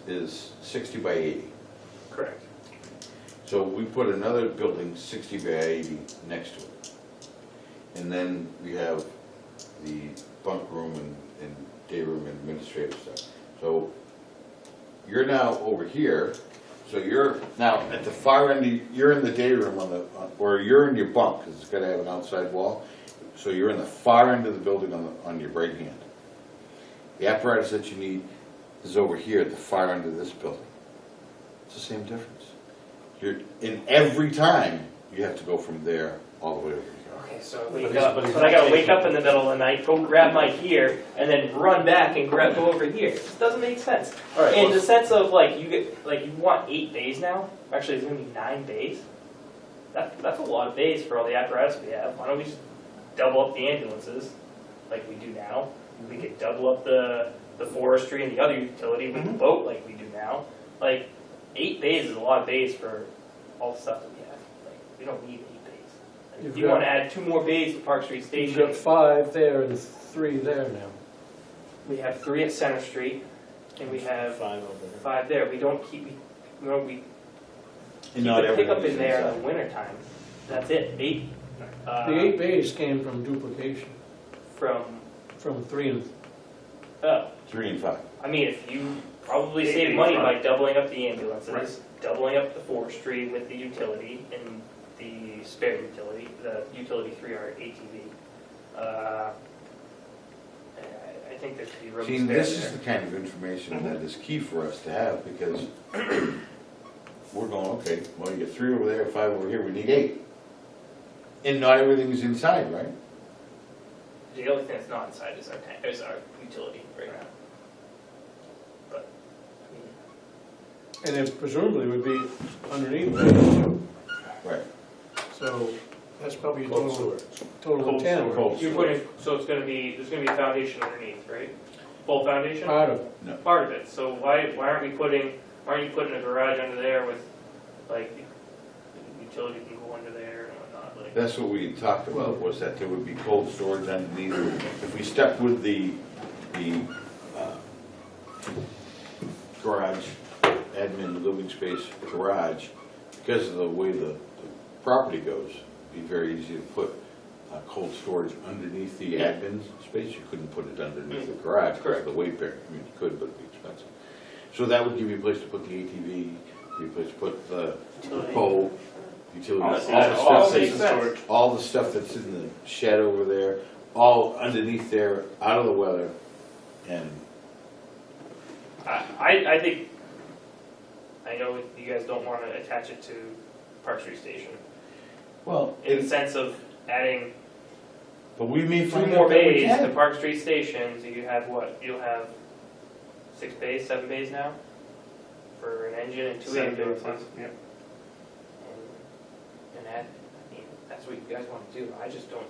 60 by 80. Correct. So we put another building 60 by 80 next to it. And then we have the bunk room and day room and administrative stuff. So you're now over here, so you're now at the far end, you're in the day room or you're in your bunk, because it's gotta have an outside wall. So you're in the far end of the building on your right hand. The apparatus that you need is over here at the far end of this building. It's the same difference. In every time, you have to go from there all the way over here. Okay, so But wake it's- up, but it's but I gotta not wake taking- up in the middle of the night, go grab my gear, and then run back and go over here. It just doesn't make sense. All right, In well- the sense of like you want 8 bays now. Actually, it's gonna be 9 bays. That's a lot of bays for all the apparatus we have. Why don't we just double up the ambulances like we do now? We could double up the forestry and the other utility with the boat like we do now. Like 8 bays is a lot of bays for all the stuff that we have. Like we don't need 8 bays. Like, You've if you got- want to add 2 more bays to Park Street You've Station, got 5 there and 3 there now. we have 3 at Center Street, and we have 5 over there. 5 there. We And keep not the pickup everything's in there in inside. the wintertime. That's it, 8. The 8 bays came from duplication, From, from 3 and, 3 and 5. I mean, if you probably 8 save bays money front. by doubling up the ambulances, Right. doubling up the forestry with the utility and the spare utility, the utility 3R ATV. I think there could be room to See, spare this is there. the kind of information that is key for us to have, because we're going, okay, well, you get 3 over there, 5 over here, we need 8. And not everything's inside, right? The only thing that's not inside is our utility right now. But, I mean, and it presumably would be underneath bays too. Right. So that's probably a Cold total sewer. of 10. Cold you're sewer. putting, so there's gonna be a foundation underneath, right? Full foundation? Part of it. Part of it, so why aren't you putting a garage under there with, like, we utility can go under there and whatnot, like. That's what we talked about, was that there would be cold storage underneath. If we stuck with the garage, admin living space garage, because of the way the property goes, it'd be very easy to put cold storage underneath the admin space. You couldn't put it underneath the garage because of the weight bearing. I mean, you could, but it'd be expensive. So that would give you a place to put the ATV, give you a place to put the pole, utilities, all the stuff that's in the shed over there, all underneath there, out of the weather, and I think, I know you guys don't want to attach it to Park Street Station, well, in the sense of adding but we may 2 find more out that we bays to can. Park Street Station, so you have what, you'll have 6 bays, 7 bays now? For an engine and 2 ambulances. Yep. And that, I mean, that's what you guys want to do. I just don't,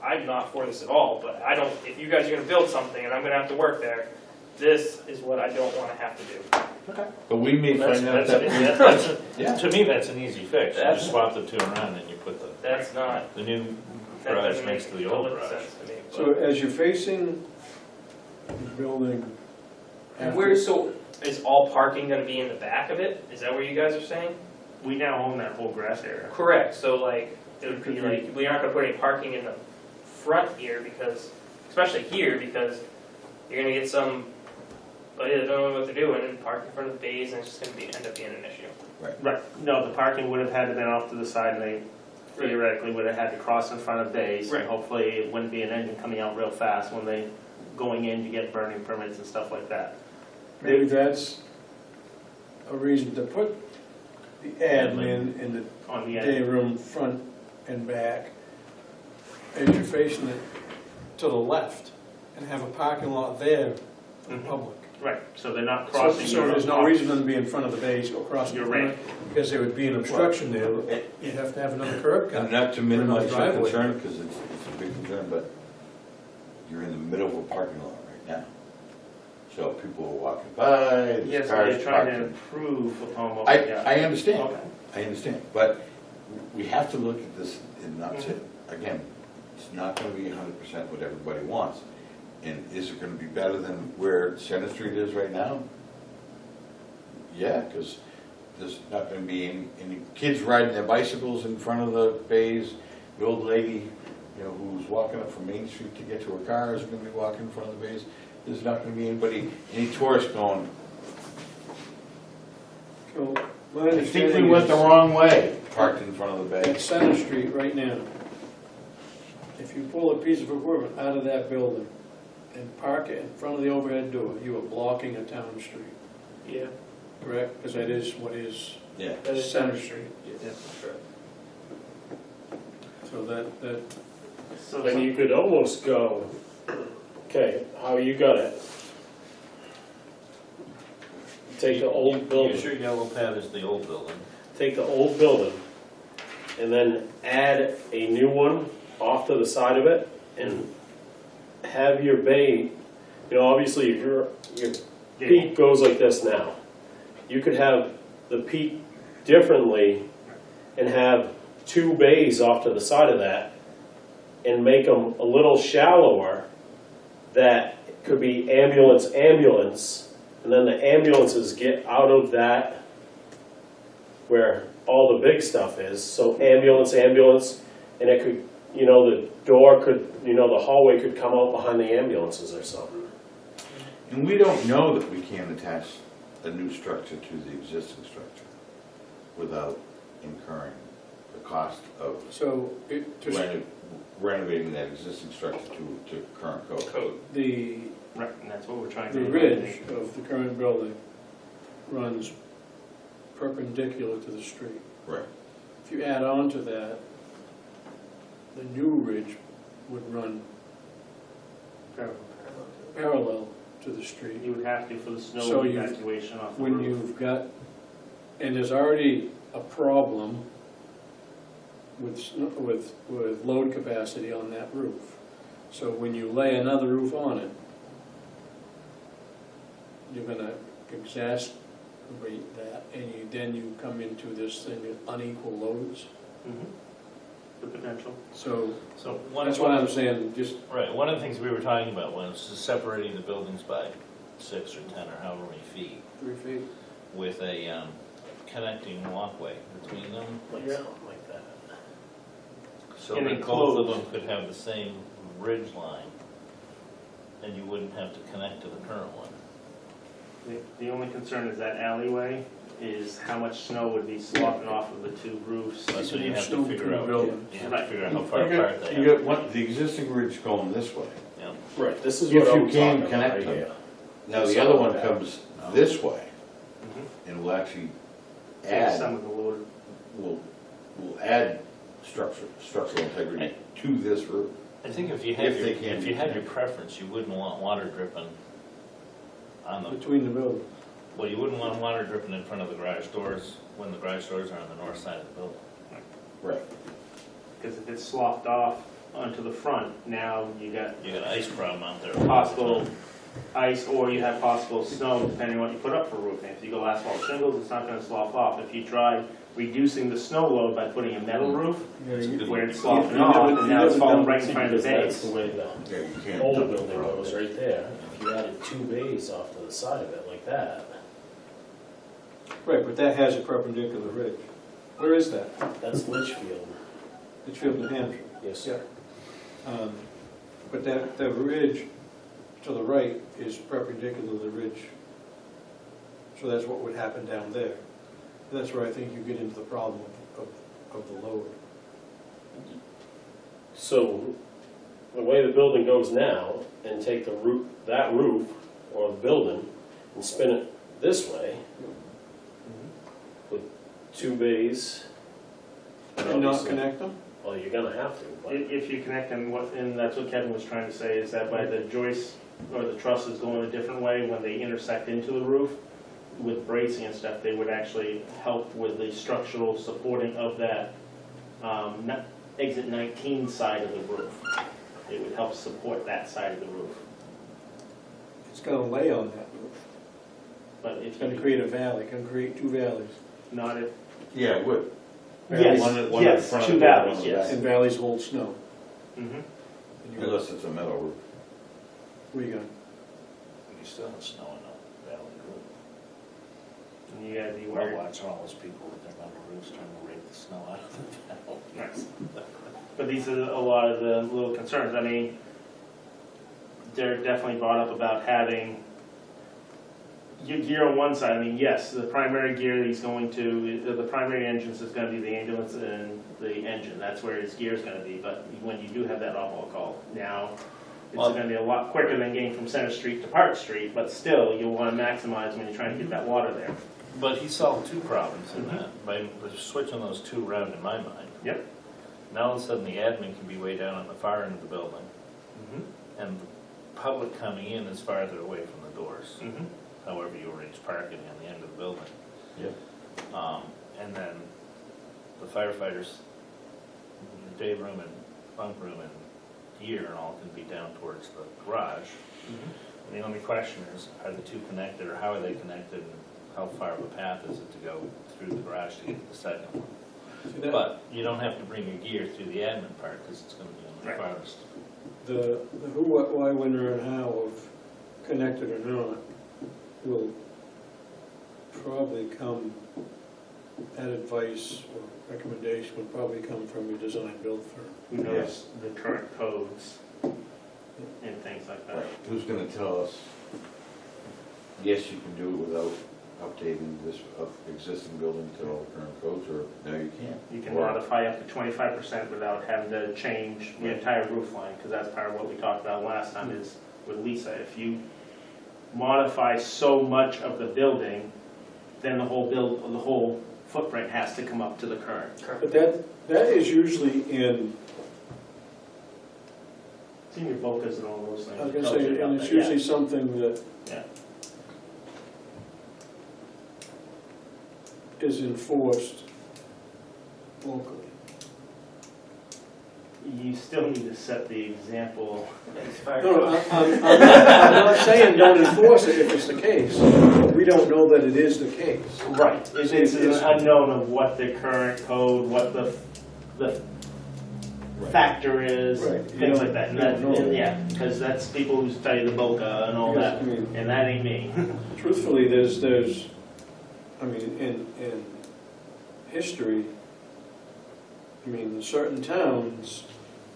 I'm not for this at all, but I don't, if you guys are gonna build something and I'm gonna have to work there, this is what I don't wanna have to do. But we may That's, find out that's, that. yeah. To me, that's an easy fix. You That's- just swap the 2 around and you put That's not, the new that garage doesn't next make to the old total garage. sense to me. So as you're facing the building. And where, so, is all parking gonna be in the back of it? Is that what you guys are saying? We now own that whole grass area. Correct, so like, it would be like, we aren't gonna put any parking in the front here because, especially here, because you're gonna get some, but they don't know what they're doing and park in front of the bays and it's just gonna end up being an issue. Right, no, the parking would have had to been off to the side, and they theoretically would have had to cross in front of bays. Right. And hopefully it wouldn't be an engine coming out real fast when they, going in to get burning permits and stuff like that. Maybe that's a reason to put the admin in the On the day end, room front and back, as you're facing it to the left, and have a parking lot there for the Mhm. public. right, so they're not So crossing. so there's no reason for them to be in front of the base or crossing the You're front, because there would be an obstruction there. You'd have to have another curb cut. And not to minimize your Driveway. concern, because it's a big concern, but you're in the middle of a parking lot right now. So people are walking by, there's Yes, cars they're trying to parking. improve upon what we got. I understand, Okay. I understand, but we have to look at this and not say, again, it's not gonna be 100% what everybody wants. And is it gonna be better than where Center Street is right now? Yeah, because there's not gonna be any kids riding their bicycles in front of the bays. The old lady, you know, who's walking up from Main Street to get to her car is gonna be walking in front of the bays. There's not gonna be any tourists going, So my I think understanding we went the is, wrong way, parked in front of the at bay. Center Street right now, if you pull a piece of equipment out of that building and park it in front of the overhead door, you are blocking a town street, Yeah. correct? Because that is what is Yeah. Center Street. Yeah, for sure. So that, So Then you could almost go, okay, how you got it? Take the old building. Use your yellow pad as the old building. Take the old building and then add a new one off to the side of it and have your bay, you know, obviously if your peak goes like this now, you could have the peak differently and have 2 bays off to the side of that and make them a little shallower that could be ambulance, and then the ambulances get out of that where all the big stuff is, so ambulance, and it could, you know, the door could, you know, the hallway could come out behind the ambulances or something. And we don't know that we can attach a new structure to the existing structure without incurring the cost of so it, just renovating that existing structure to current code. the, Right, and that's what we're trying to the do. ridge of the current building runs perpendicular to the street. Right. If you add on to that, the new ridge would run parallel to the street. You would have to for the So snow you- evacuation off the When roof. you've got, and there's already a problem with load capacity on that roof. So when you lay another roof on it, you're gonna rate that, and then you come into this thing of unequal loads. The potential. So So one, that's what I'm saying, just, right, one of the things we were talking about was separating the buildings by 6 or 10 or however many feet 3 feet. with a connecting walkway between them. Yeah, like that. So And that both of them enclosed. could have the same ridge line, and you wouldn't have to connect to the current one. The only concern is that alleyway is how much snow would be sloughing off of the two roofs. That's what you have to Snow figure between out. buildings. You have to figure out how far You apart got, they you are. got one, the existing ridge going this way. Yeah. Right, this is If what you I'm can talking about connect right them. here. Now, the Some other of one that. comes this way, Mhm. and will actually Take some add, of the load. will add structural integrity to this roof. I think if you had If your, they can if be you had your connected. preference, you wouldn't want water dripping on the, Between the buildings. well, you wouldn't want water dripping in front of the garage doors when the garage doors are on the north side of the building. Right. Because if it's sloughed off onto the front, now you got You got an ice problem out there. possible ice, or you have possible snow, depending on what you put up for roofing. If you go asphalt shingles, it's not gonna slough off. If you try reducing the snow load by putting a metal roof, Yeah, you- where it's You- sloughing you off, never- and you now it's never falling done- right in front of the Because that's base. the way the Yeah, you can't. older building goes, right there. If you added 2 bays off to the side of it like that, Right, but that has a perpendicular ridge. Where is that? that's Litchfield. Litchfield, New Hampshire. Yes, sir. But that ridge to the right is perpendicular to the ridge. So that's what would happen down there. That's where I think you get into the problem of the load. So, the way the building goes now, and take the roof, that roof, or the building, and spin it this way, with 2 bays. And not obviously- connect them? Well, you're gonna have to, but If you connect them, and that's what Kevin was trying to say, is that by the joist or the trusses going a different way, when they intersect into the roof, with bracing and stuff, they would actually help with the structural supporting of that exit 19 side of the roof. It would help support that side of the roof. It's gonna lay on that roof. But if It's gonna you, create a valley, gonna create 2 valleys. not if, Yeah, it would. yes, One in front yes, of 2 the building, valleys, one in the yes. And valleys hold snow. Mhm. And you got, Unless it's a metal roof. what do you got? You still have snow in the valley roof. And you gotta be Well, worried. watch all those people with their metal roofs trying to rake the snow out of the valley. Nice. But these are a lot of the little concerns. I mean, Derek definitely brought up about having your gear on one side. I mean, yes, the primary gear that he's going to, the primary entrance is gonna be the ambulance and the engine. That's where his gear is gonna be. But when you do have that off-wall call, now it's Well- gonna be a lot quicker than getting from Center Street to Park Street, but still, you'll wanna maximize when you're trying to get that water there. But he solved 2 problems in that, by switching those 2 around in my mind. Yep. Now all of a sudden, the admin can be way down on the far end of the building, and the public coming in is farther away from the doors, however you arrange parking on the end of the building. Yep. And then the firefighters, day room and bunk room and gear and all can be down towards the garage. And the only question is, are the 2 connected, or how are they connected, and how far of a path is it to go through the garage to get to the second one? See, that- But you don't have to bring your gear through the admin part, because it's gonna be on the Right. farthest. The who, what, why, when, where, and how of connected or not will probably come, that advice or recommendation would probably come from your design build firm. Who knows the current codes and things like that. Right. Who's gonna tell us, yes, you can do it without updating this existing building to all the current codes, or no, you can't? You can Or- modify up to 25% without having to change the entire roof line, because that's part of what we talked about last time is with Lisa. If you modify so much of the building, then the whole footprint has to come up to the current. But that is usually in, It's in your focus and all those things. I was It gonna tells you say, about and it's that, yeah. usually something that Yeah. is enforced locally. you still need to set the example. No, I'm not saying don't enforce it if it's the case. We don't know that it is the case. Right. It's an unknown of what the current code, what the factor is, Right. things like that. And You don't know. and yeah, because that's people who study the BOCA and all Yes, that, I mean- and that ain't me. Truthfully, there's, I mean, in history, I mean, in certain towns,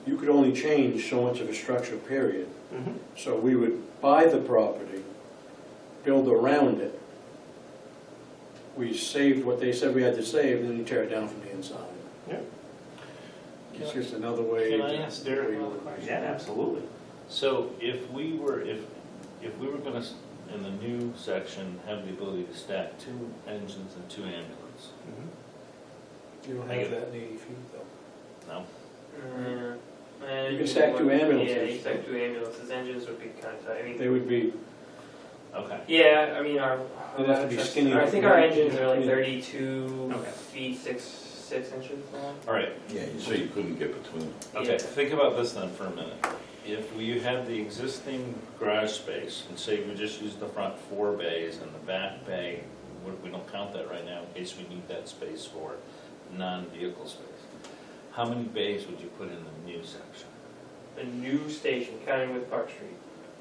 you could only change so much of a structure, period. Mhm. So we would buy the property, build around it. We saved what they said we had to save, and then you tear it down from the inside. Yeah. It's just another way. Can I ask Derek another to- question? Yeah, absolutely. So if we were gonna, in the new section, have the ability to stack 2 engines and 2 ambulances, You don't I have get that in 80 feet, though. no? You can stack 2 ambulances. Yeah, you can stack 2 ambulances. Engines would be kind of tight. I mean, They would be, Okay. yeah, I mean, our. They'd have to be skinny. I think our engines are like Yeah. 32 Okay. feet, 6 inches long. All right, Yeah, so you couldn't get between. okay, Yeah. think about this then for a minute. If we had the existing garage space, and say we just use the front 4 bays and the back bay, we don't count that right now in case we need that space for non-vehicle space. How many bays would you put in the new section? The new station, counting with Park Street.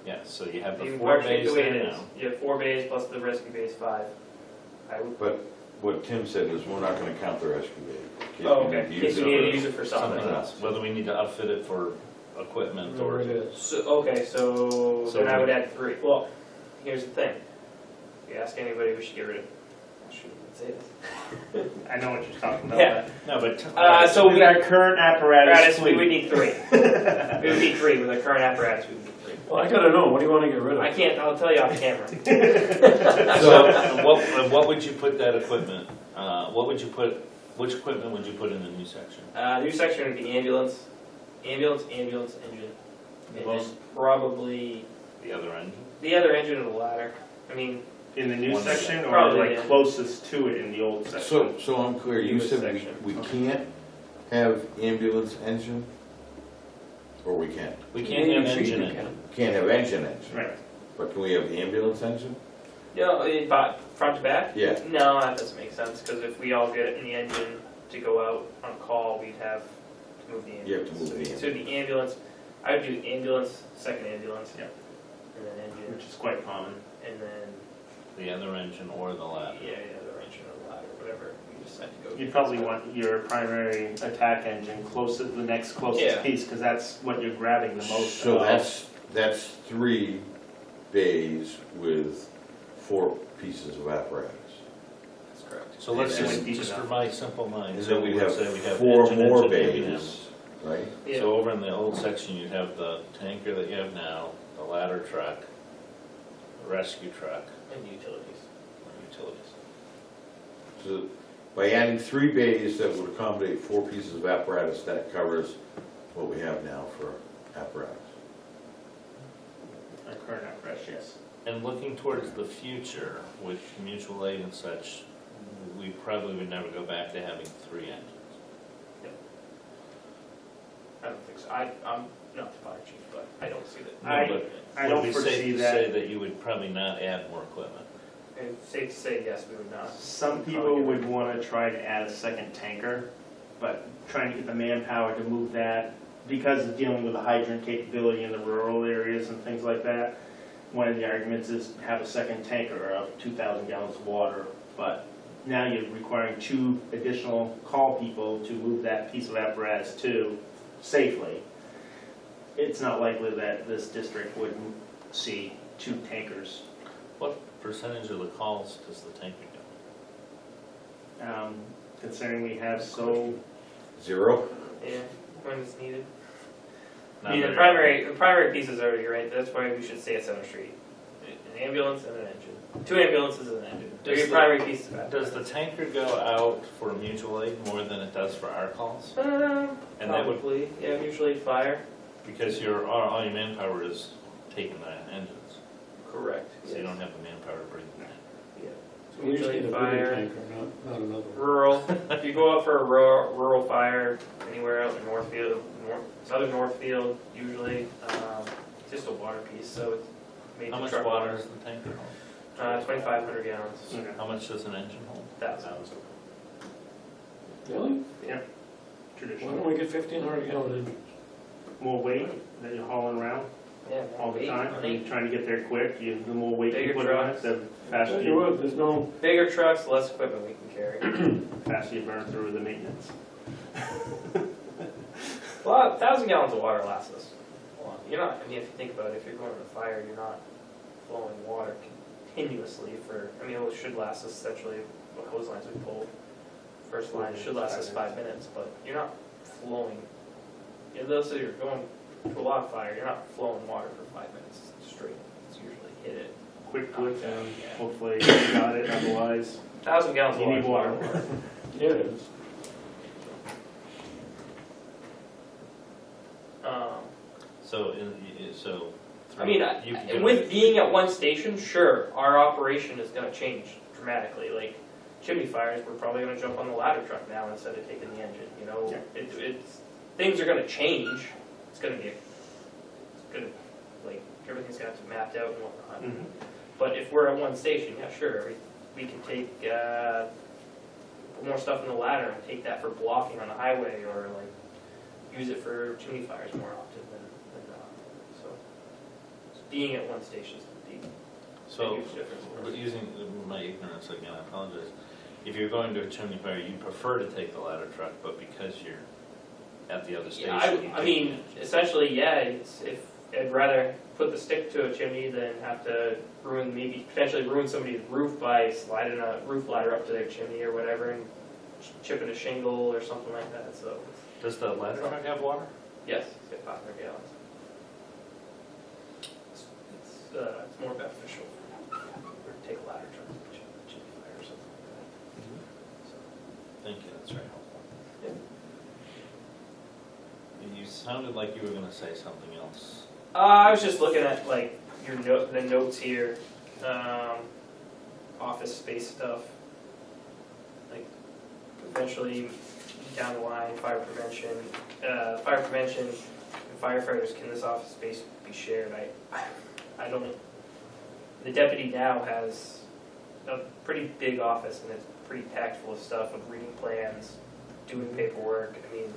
Yeah, so you have the Leaving 4 Park Street bays the way there it is. now. You have 4 bays plus the rescue bays 5. I would. But what Tim said is we're not gonna count the rescue bay. in case Oh, we okay. need to In use case you it need to for- use it for something. Something else, whether we need to outfit it for equipment Whatever or. it is. So, okay, so So then I we- would add 3. Well, here's the thing. If you ask anybody, we should get rid of. I shouldn't even say this. I know what you're talking about. Yeah. No, but. So With our current apparatus we would fleet. need 3. We would need 3 with our current apparatus. We would need 3. Well, I gotta know, what do you wanna get rid of? I can't. I'll tell you off camera. So, what would you put that equipment, which equipment would you put in the new section? New section would be ambulance, engine, and then probably The other engine? the other engine or the ladder. I mean, In the new One section, or Probably, like yeah. closest to it in the old section? So I'm clear, you Newest said section. we can't have ambulance engine? Or we can? We can't have 80 feet engine you in. can. Can't have engine, Right. but can we have ambulance engine? but front to back. Yeah. No, that doesn't make sense because if we all get in the engine to go out on call, we'd have to move the ambulance. You have to move the So the ambulance, I would do ambulance, second ambulance. Yeah. And then engine, Which is quite common. and then The other engine or the ladder? the engine or the ladder, whatever we decide to go. You probably want your primary attack engine closest, the next closest Yeah. piece, because that's what you're grabbing the most So of. that's 3 bays with 4 pieces of apparatus. That's correct. So let's Yeah, just, it would be just for enough. my simple mind, And so then we we would have say we have 4 engine, more engine, ambulance. bays, right? Yeah. So over in the old section, you'd have the tanker that you have now, the ladder truck, the rescue truck, And utilities. and utilities. So by adding 3 bays that would accommodate 4 pieces of apparatus, that covers what we have now for apparatus. Our current apparatus, yes. And looking towards the future with mutual aid and such, we probably would never go back to having 3 engines. I don't think so. I'm not the fire chief, but I don't see that. I- No, but I don't would we foresee safe to that. say that you would probably not add more equipment? It's safe to say, yes, we would not. Some people would want to try to add a second tanker, but trying to get the manpower to move that, because of dealing with the hydrant capability in the rural areas and things like that, one of the arguments is have a second tanker of 2,000 gallons of water, but now you're requiring 2 additional call people to move that piece of apparatus too, safely. It's not likely that this district would see 2 tankers. What percentage of the calls does the tanker do? Considering we have so, 0? Yeah, when it's needed. Not I mean, the very primary pieces are, you're right, that's why we should stay at Center Street. An ambulance and an engine. 2 ambulances and an engine. They're your Does the- primary pieces. of Does the tanker go out for mutual aid more than it does for our calls? And that would, Probably, yeah, usually fire. because all your manpower is taking the engines, Correct. so you don't have the manpower to bring them in. Yeah. So We just usually need a bigger fire, tanker, not another one. rural. If you go out for a rural fire, anywhere out in Northfield, southern Northfield, usually, just a water piece, so it's made How to much truck water does the tanker hold? 2,500 gallons. How much does an engine hold? 1,000. Really? Yeah. Why Traditional. don't we get 1,500 gallon engines? More weight that you're hauling around Yeah, all the weight, time. I You're think trying to get there quick, the more weight you Bigger put on trucks. it, the faster Tell you you, what, there's no, bigger trucks, less equipment we can carry. faster you burn through the maintenance. Well, 1,000 gallons of water lasts us a lot. You're not, I mean, if you think about it, if you're going to a fire, you're not flowing water continuously for, I mean, it should last us essentially, what hose lines we pull. First line should last us 5 minutes, but you're not flowing. You know, those that you're going to a log fire, you're not flowing water for 5 minutes straight. It's usually hit it. Quick put down, Yeah. hopefully you got it, otherwise 1,000 gallons of you need water. water. yeah, it is. So, so. I mean, you can get with away- being at one station, sure, our operation is gonna change dramatically. Like chimney fires, we're probably gonna jump on the ladder truck now instead of taking the engine, you know? Yeah. It's, things are gonna change. It's gonna like, everything's gonna have to be mapped out and whatnot. Mhm. But if we're at one station, yeah, sure, we can take, put more stuff in the ladder and take that for blocking on the highway or like use it for chimney fires more often than not. So being at one station is a So, huge difference. but using my ignorance again, I apologize. If you're going to a chimney fire, you prefer to take the ladder truck, but because you're at the other station. Yeah, you I take mean, the engine. essentially, yeah, it's, if, I'd rather put the stick to a chimney than have to potentially ruin somebody's roof by sliding a roof ladder up to their chimney or whatever and chipping a shingle or something like that, so, Does the ladder truck have water? yes, it's got 500 gallons. It's more beneficial to take a ladder truck than a chimney fire or something like that. So, Thank you, that's very helpful. Yeah. You sounded like you were gonna say something else. I was just looking at like the notes here, office space stuff. Like eventually down the line, fire prevention and firefighters, can this office space be shared? I don't, the deputy now has a pretty big office and it's pretty packed full of stuff, of reading plans, doing paperwork. I mean,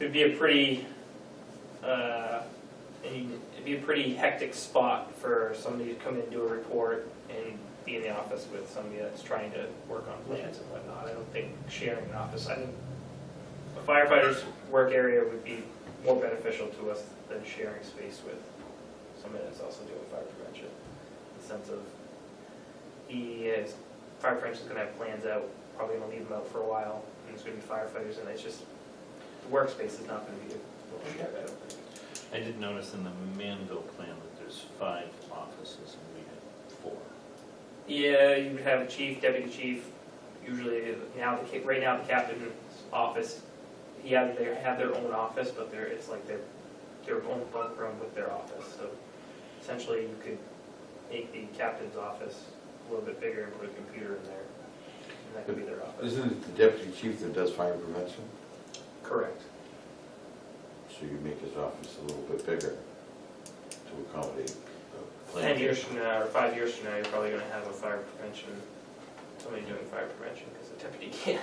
it'd be a pretty it'd be a pretty hectic spot for somebody to come in and do a report and be in the office with somebody that's trying to work on plans and whatnot. I don't think sharing an office, I think a firefighter's work area would be more beneficial to us than sharing space with somebody that's also doing fire prevention. In the sense of fire prevention's gonna have plans out, probably gonna leave them out for a while, and there's gonna be firefighters, and it's just, the workspace is not gonna be shared, I don't think. I did notice in the Manville plan that there's 5 offices and we had 4. Yeah, you would have a chief, deputy chief, usually now, right now the captain's office, they have their own office, but it's like their own bunk room with their office. So essentially you could make the captain's office a little bit bigger and put a computer in there, and that could be their office. Isn't it the deputy chief that does fire prevention? Correct. So you make his office a little bit bigger to accommodate the plan. 10 years from now, or 5 years from now, you're probably gonna have a fire prevention, somebody doing fire prevention, because the deputy can't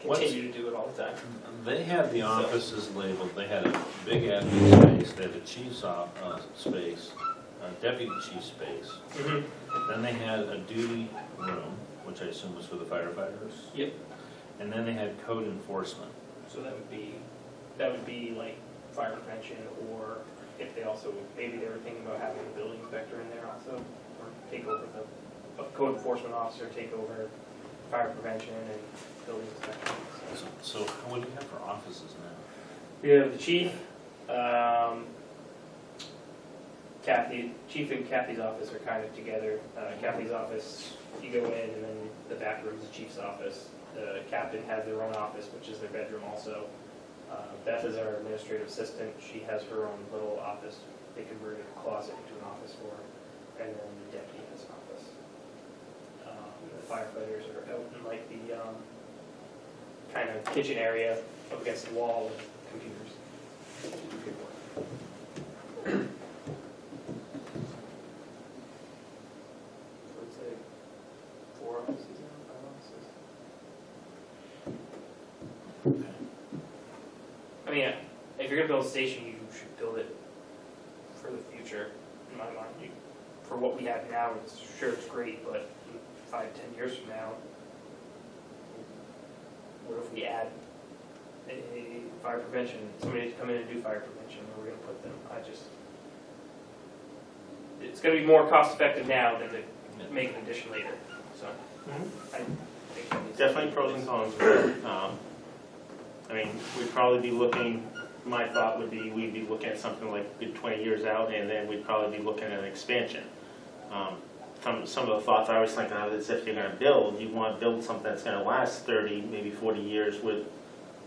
continue to do it all the time. They had the offices labeled, they had a big admin space, they had a chief's space, a deputy chief space. Then they had a duty room, which I assume was for the firefighters. Yep. And then they had code enforcement. So that would be like fire prevention, or if they also, maybe they were thinking about having a building inspector in there also, or take over a code enforcement officer, take over fire prevention and building inspection. So what do you have for offices now? We have the chief, Chief and Kathy's office are kind of together. Kathy's office, you go in and then the back room is the chief's office. The captain has their own office, which is their bedroom also. Beth is our administrative assistant. She has her own little office. They converted a closet into an office for her. And then the deputy has an office. The firefighters are out in like the kind of kitchen area up against the wall with computers. So it's like 4 offices now, 5 offices. I mean, if you're gonna build a station, you should build it for the future, in my mind. For what we have now, it's sure it's great, but 5, 10 years from now, what if we add a fire prevention, somebody to come in and do fire prevention, where we're gonna put them? It's gonna be more cost effective now than to make an addition later, so. I think that needs to Definitely be- pros and cons. I mean, we'd probably be looking, my thought would be, we'd be looking at something like good 20 years out, and then we'd probably be looking at an expansion. Some of the thoughts I was thinking of is if you're gonna build, you wanna build something that's gonna last 30, maybe 40 years with,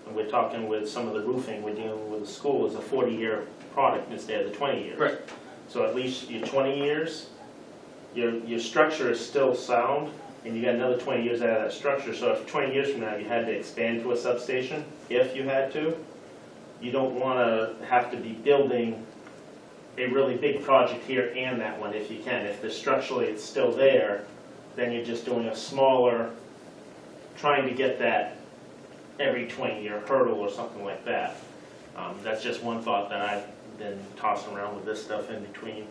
and we're talking with some of the roofing, we're dealing with the school, is a 40-year product instead of the 20 years. Right. So at least your 20 years, your structure is still sound, and you got another 20 years out of that structure. So if 20 years from now you had to expand to a substation, if you had to, you don't want to have to be building a really big project here and that one if you can. If the structurally it's still there, then you're just doing a smaller, trying to get that every 20-year hurdle or something like that. That's just one thought that I've been tossing around with this stuff in between.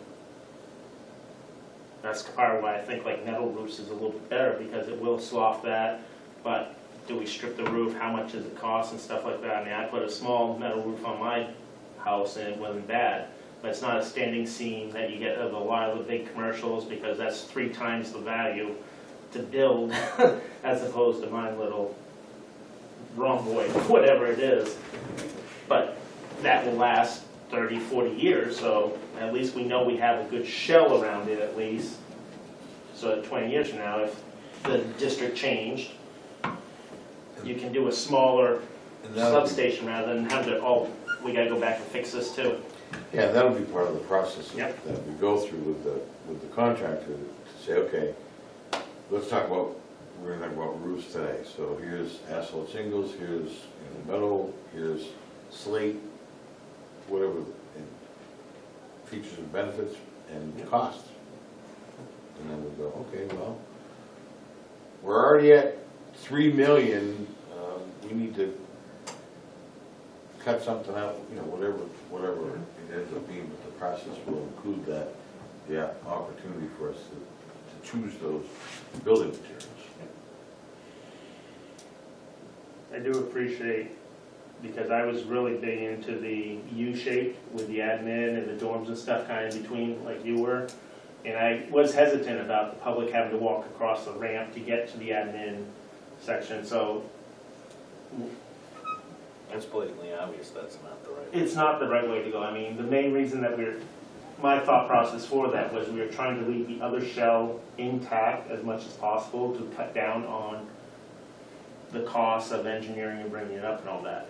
That's part of why I think like metal roofs is a little bit better, because it will slough that, but do we strip the roof, how much does it cost and stuff like that. I mean, I put a small metal roof on my house and it wasn't bad, but it's not a standing seam that you get of a lot of the big commercials, because that's 3 times the value to build as opposed to my little rhomboid, whatever it is. But that will last 30, 40 years, so at least we know we have a good shell around it at least. So that 20 years from now, if the district changed, you can do a smaller And that'll be- substation rather than have to, oh, we gotta go back and fix this too. Yeah, that'll be part of the process Yep. that we go through with the contractor to say, okay, let's talk about, we're gonna talk about roofs today. So here's asphalt shingles, here's metal, here's slate, whatever, and features and benefits and costs. And then we go, okay, well, we're already at 3 million, we need to cut something out, whatever it ends up being, but the process will include that, the opportunity for us to choose those building materials. I do appreciate, because I was really big into the U-shape with the admin and the dorms and stuff kind of in between, like you were. And I was hesitant about the public having to walk across the ramp to get to the admin section, so It's blatantly obvious that's not the right. it's not the right way to go. I mean, the main reason that my thought process for that was we were trying to leave the other shell intact as much as possible to cut down on the cost of engineering and bringing it up and all that.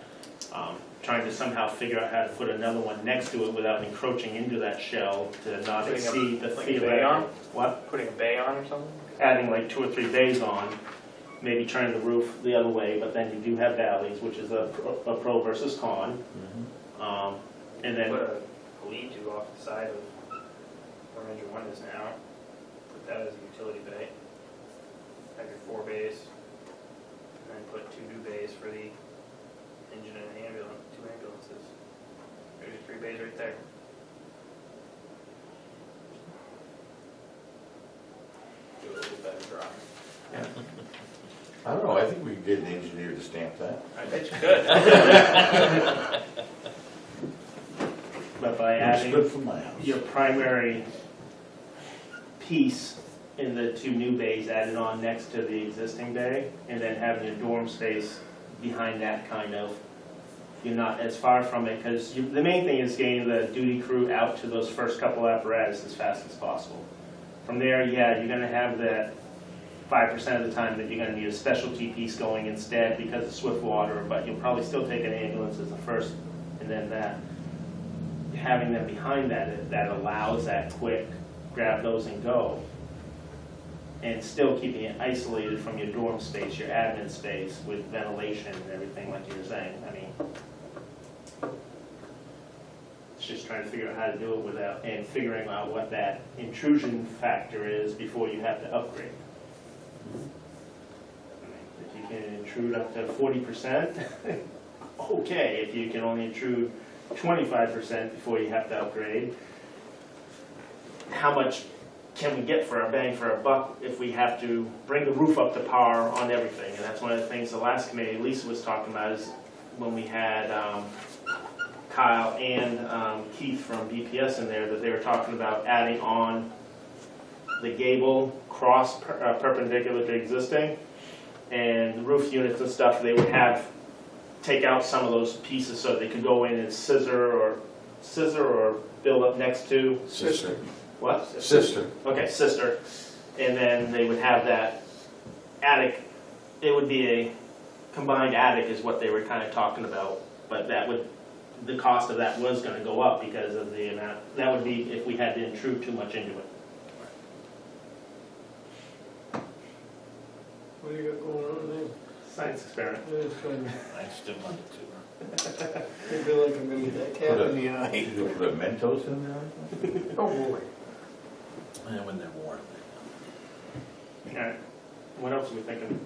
Trying to somehow figure out how to put another one next to it without encroaching into that shell to not Putting a- exceed the like a bay theoretical. on? What? Putting a bay on or something? Adding like 2 or 3 bays on, maybe turning the roof the other way, but then you do have valleys, which is a pro versus con. And then Put a lead-to off the side of where Engine 1 is now. Put that as a utility bay. Have your 4 bays. And then put 2 new bays for the engine and an ambulance, 2 ambulances. There's your 3 bays right there. Do a little better drawing. I don't know, I think we could get an engineer to stamp that. I bet you could. but by It's adding good for my house. your primary piece in the 2 new bays added on next to the existing bay, and then having your dorm space behind that kind of, you're not as far from it, because the main thing is getting the duty crew out to those first couple apparatus as fast as possible. From there, yeah, you're gonna have that 5% of the time that you're gonna need a specialty piece going instead because of swift water, but you'll probably still take an ambulance as the first, and then that. Having them behind that, that allows that quick, grab those and go. and still keeping it isolated from your dorm space, your admin space, with ventilation and everything like you were saying. I mean, it's just trying to figure out how to do it without, and figuring out what that intrusion factor is before you have to upgrade. I mean, if you can intrude up to 40%, okay. If you can only intrude 25% before you have to upgrade, how much can we get for our bang for our buck if we have to bring the roof up to par on everything? And that's one of the things the last committee Lisa was talking about, is when we had Kyle and Keith from BPS in there, that they were talking about adding on the gable cross perpendicular to existing, and the roof units and stuff, they would have, take out some of those pieces so they could go in and scissor or build up next to. Sister. What? Sister. Okay, sister. And then they would have that attic, it would be a combined attic is what they were kind of talking about. But that would, the cost of that was gonna go up because of the amount, that would be if we had to intrude too much into it. What do you got going on there? Science experiment. Yeah, it's kind of, I still wanted to. I feel like I'm gonna get that cat in the eye. Did you put a Mentos in there? Oh, boy. And when they're warm. Alright, what else are we thinking?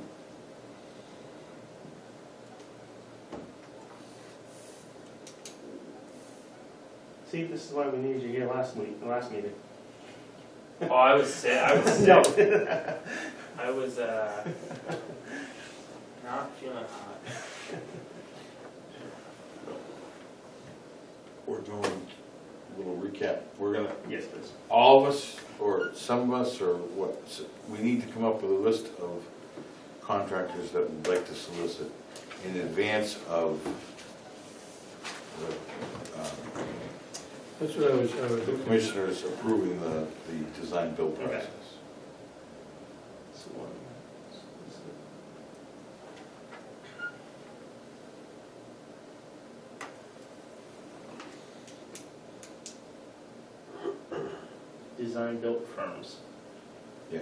See, this is why we needed you here last week, the last meeting. Oh, I was sick. I was sick. No. I was not feeling hot. We're going, a little recap, we're gonna, Yes, please. all of us, or some of us, or what, we need to come up with a list of contractors that would like to solicit in advance of the, That's what I was the looking at. commissioners approving the design-build Okay. process. Design-built firms. Yeah.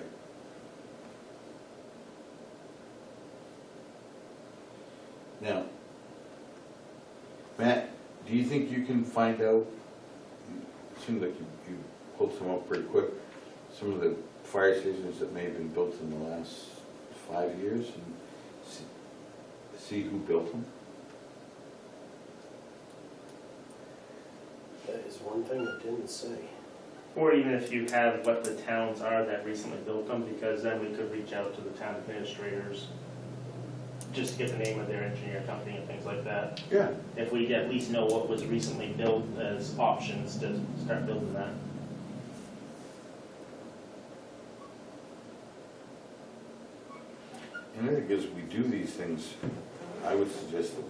Now, Matt, do you think you can find out, it seems like you pulled some up pretty quick, some of the fire stations that may have been built in the last 5 years, and see who built them? That is one thing it didn't say. Or even if you have what the towns are that recently built them, because then we could reach out to the town administrators, just to get the name of their engineer company and things like that. Yeah. If we at least know what was recently built as options to start building that. And I think as we do these things, I would suggest that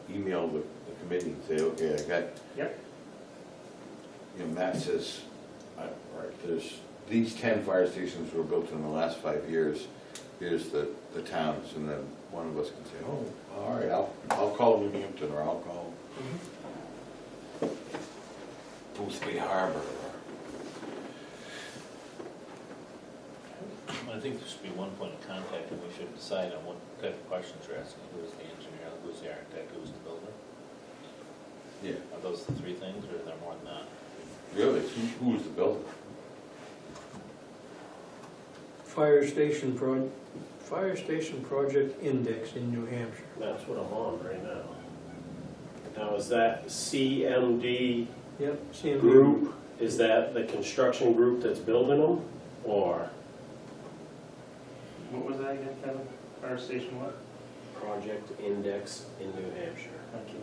we email the committee and say, okay, I got, Yep. Matt says, all right, there's, these 10 fire stations were built in the last 5 years, here's the towns, and then one of us can say, oh, all right, I'll call New Hampton, or I'll call Boothby Harbor, I think there should be one point of contact, and we should decide on what type of questions you're asking. Who's the engineer, who's the architect, who's the builder? yeah, Are those the three things, or are there more than that? really, who's the builder? Fire station project index in New Hampshire. That's what I'm on right now. Now, is that CMD Yep, CMD. group, is that the construction group that's building them, or? What was that again, Kevin? Fire station what? Project Index in New Hampshire. Thank you.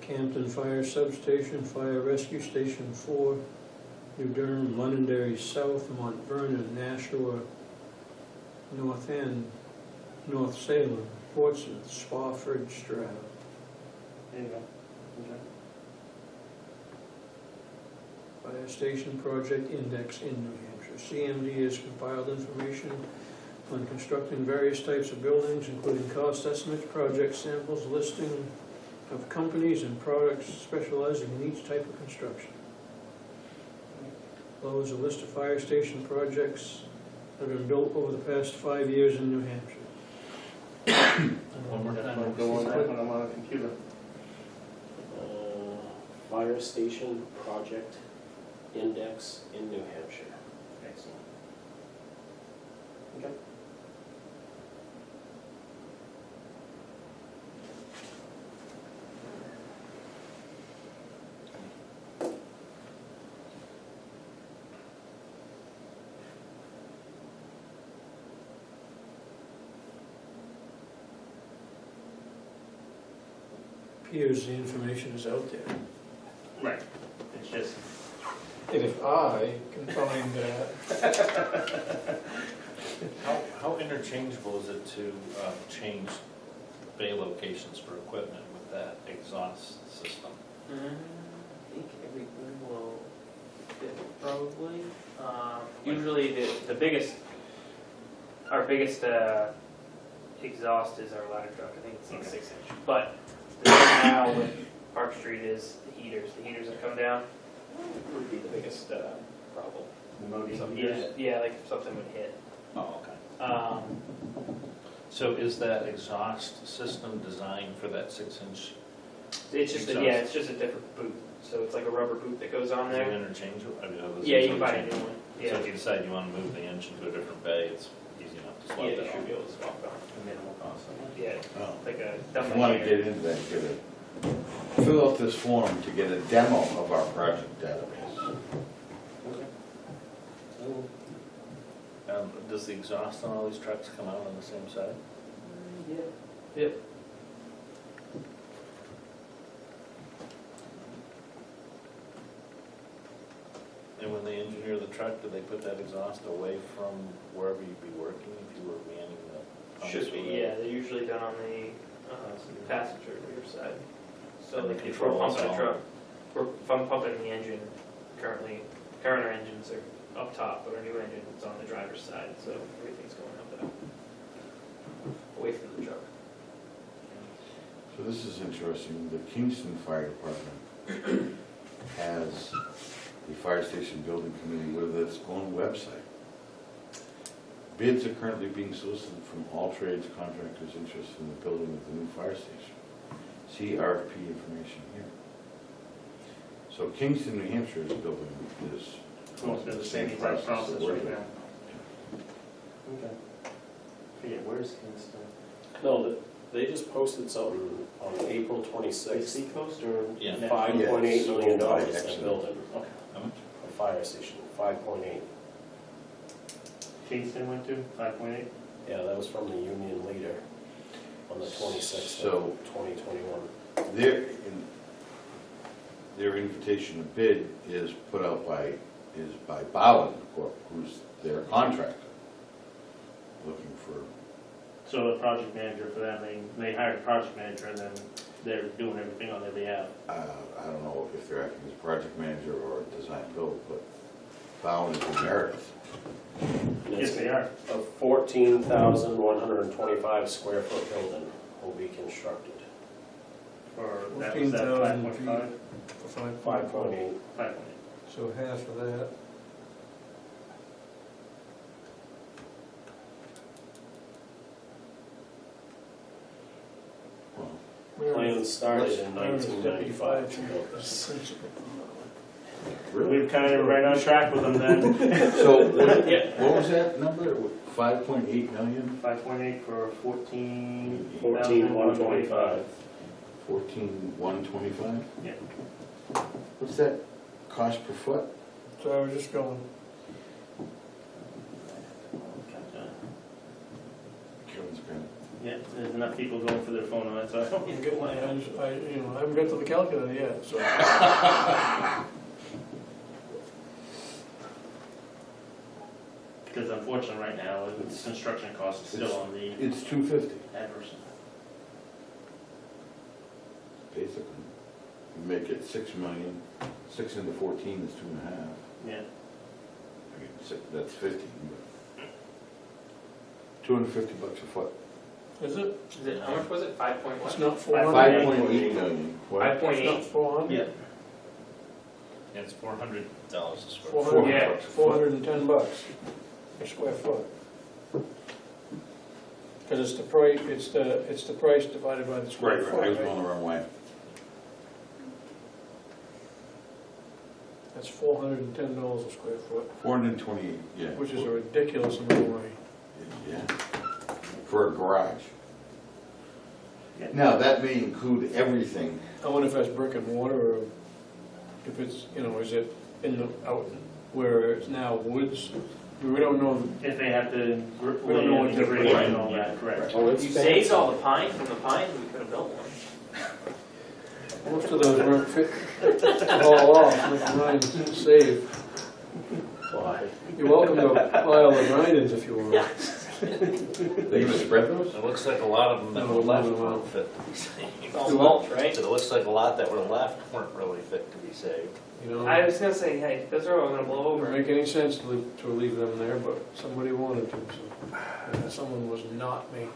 Campton Fire Substation, Fire Rescue Station 4, New Durham, Londonderry South, Mont Vernon, Nashua, North End, North Salem, Portsmouth, Spofford, Stroud. There you go. Okay. Fire Station Project Index in New Hampshire. CMD has compiled information on constructing various types of buildings, including cost estimates, project samples, listing of companies and products specializing in each type of construction. Below is a list of fire station projects have been built over the past 5 years in New Hampshire. One more That's time. when I'm going back when I'm on a computer. Fire station project index in New Hampshire. Excellent. Okay. Appears the information is out there. Right, it's just, And if I can find that, How interchangeable is it to change bay locations for equipment with that exhaust system? I think everything will fit probably. Usually the biggest, our biggest exhaust is our ladder truck, I think it's like Okay. 6 inch. But the thing now with Park Street is the heaters that come down would be the biggest problem. Modi Something- heaters. Yeah, like if something would hit. Oh, okay. So is that exhaust system designed for that 6-inch? It's just, Exhaust. it's just a different boot, so it's like a rubber boot that goes on Is it there. interchangeable? I mean, Yeah, you can buy a new one, So yeah. if you decide you want to move the engine to a different bay, it's easy enough to swap Yeah, you that should on. be able to swap it on. Minimal cost. Yeah, Oh. like a If dumb you want to machine. get into that, fill out this form to get a demo of our project database. Does the exhaust on all these trucks come out on the same side? Yeah. And when they engineer the truck, do they put that exhaust away from wherever you'd be working if you were manning the pumps? Should be, or the- yeah, they're usually done on the passenger rear side. So And the like if we're controls pumping a all- truck, if I'm pumping the engine, current our engines are up top, but our new engine is on the driver's side, so everything's going up and up. Away from the truck. So this is interesting. The Kingston Fire Department has the Fire Station Building Committee with its own website. Bids are currently being solicited from all trades contractors interested in the building of the new fire station. See RFP information here. So Kingston, New Hampshire is building this. Going through the same exact process right now. Okay. Forget, where's Kingston? No, they just posted something on April 26th. Seacoast or? Yeah. $5.8 million, By that Exeter. building, Okay. How much? a fire station, 5.8. Kingston went to 5.8? Yeah, that was from the union leader on the 26th So- of 2021. Their invitation to bid is put out by Bowden Corp., who's their contractor, looking for, So the project manager for that, they hired a project manager and then they're doing everything on their behalf. I don't know if they're acting as project manager or design build, but Bowden is emeritus. Yes, they are. A 14,125 square foot building will be constructed. Or that was 14,000 5.5? for 5.8. 5.8. 5.8. So half of that. Well, Plans started in Where's Deputy Fire 1995. Chief? That's the principal. We're kind of right on track with them then. So, Yeah. what was that number? 5.8 million? 5.8 for 14,125. 14,125. 14,125? Yeah. What's that cost per foot? So I was just going, Kevin's gonna. Yeah, there's enough people going for their phone on it, so I don't I'm need to getting, go line I haven't got to the calculator yet, so. Because unfortunately, right now, the construction cost is still on the It's 250, adverse. basically. You make it 6 million, 6 into 14 is 2.5. Yeah. I mean, that's 15, but 250 bucks a foot. Is it? Is it, how much was it? 5.1? It's not 400? 5.8 million. What? 5.8. It's not 400? Yeah. Yeah, it's $400 a square foot. 400, Yeah. $410. a square foot. Because it's the price, it's the price divided by the square Right, foot, I was right? going the wrong way. That's $410 a square foot, 428, yeah. which is a ridiculous amount of money. Yeah, for a garage. Yeah. Now, that may include everything. I wonder if that's brick and mortar, or if it's, you know, is it in the, out where it's now woods? We don't know. If they have to We don't know what the they're grading putting and all that, correct. Oh, You saved all the pine from the pines, we could have built one. Most of those weren't fit to haul off, like mine saved. Why? You're welcome to pile the grindings if you want. They gonna spread those? It looks like a lot of them that were left weren't fit to be saved. It's all mulch, right? It looks like a lot that were left weren't really fit to be saved. You know, I was gonna say, hey, those are all gonna blow it over. wouldn't make any sense to leave them there, but somebody wanted to, so. And someone was not me.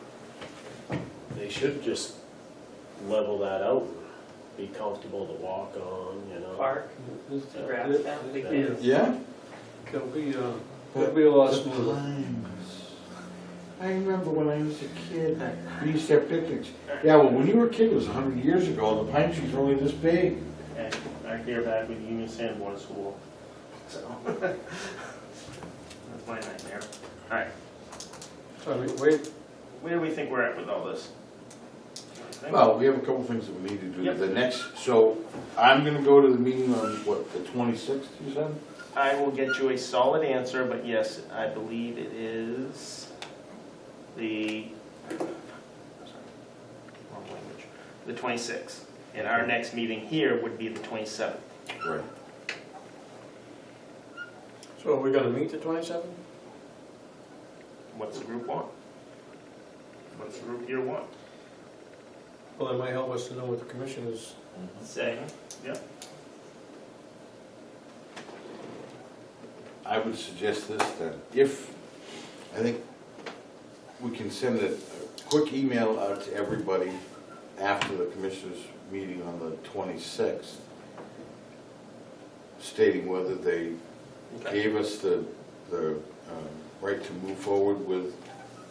They should just level that out and be comfortable to walk on, you know? Park, the grass down, big kids. Yeah. It'll be a lot smoother. I remember when I was a kid, we used to have picnics. Yeah, well, when you were a kid, it was 100 years ago, and the pine trees were only this big. And I hear back with Union Sanborn School, so. That's my nightmare. All right, So, I mean, wait, where do we think we're at with all this? Well, we have a couple things that we need to do. Yep. The next, so I'm gonna go to the meeting on, what, the 26th, you said? I will get you a solid answer, but yes, I believe it is the, sorry, wrong language, the 26th. And our next meeting here would be the 27th. Right. so are we gonna meet the 27th? What's the group want? What's the group here want? Well, that might help us to know what the commission is. Saying, yep. I would suggest this, that if, I think we can send a quick email out to everybody after the commissioners' meeting on the 26th, stating whether they Okay. gave us the right to move forward with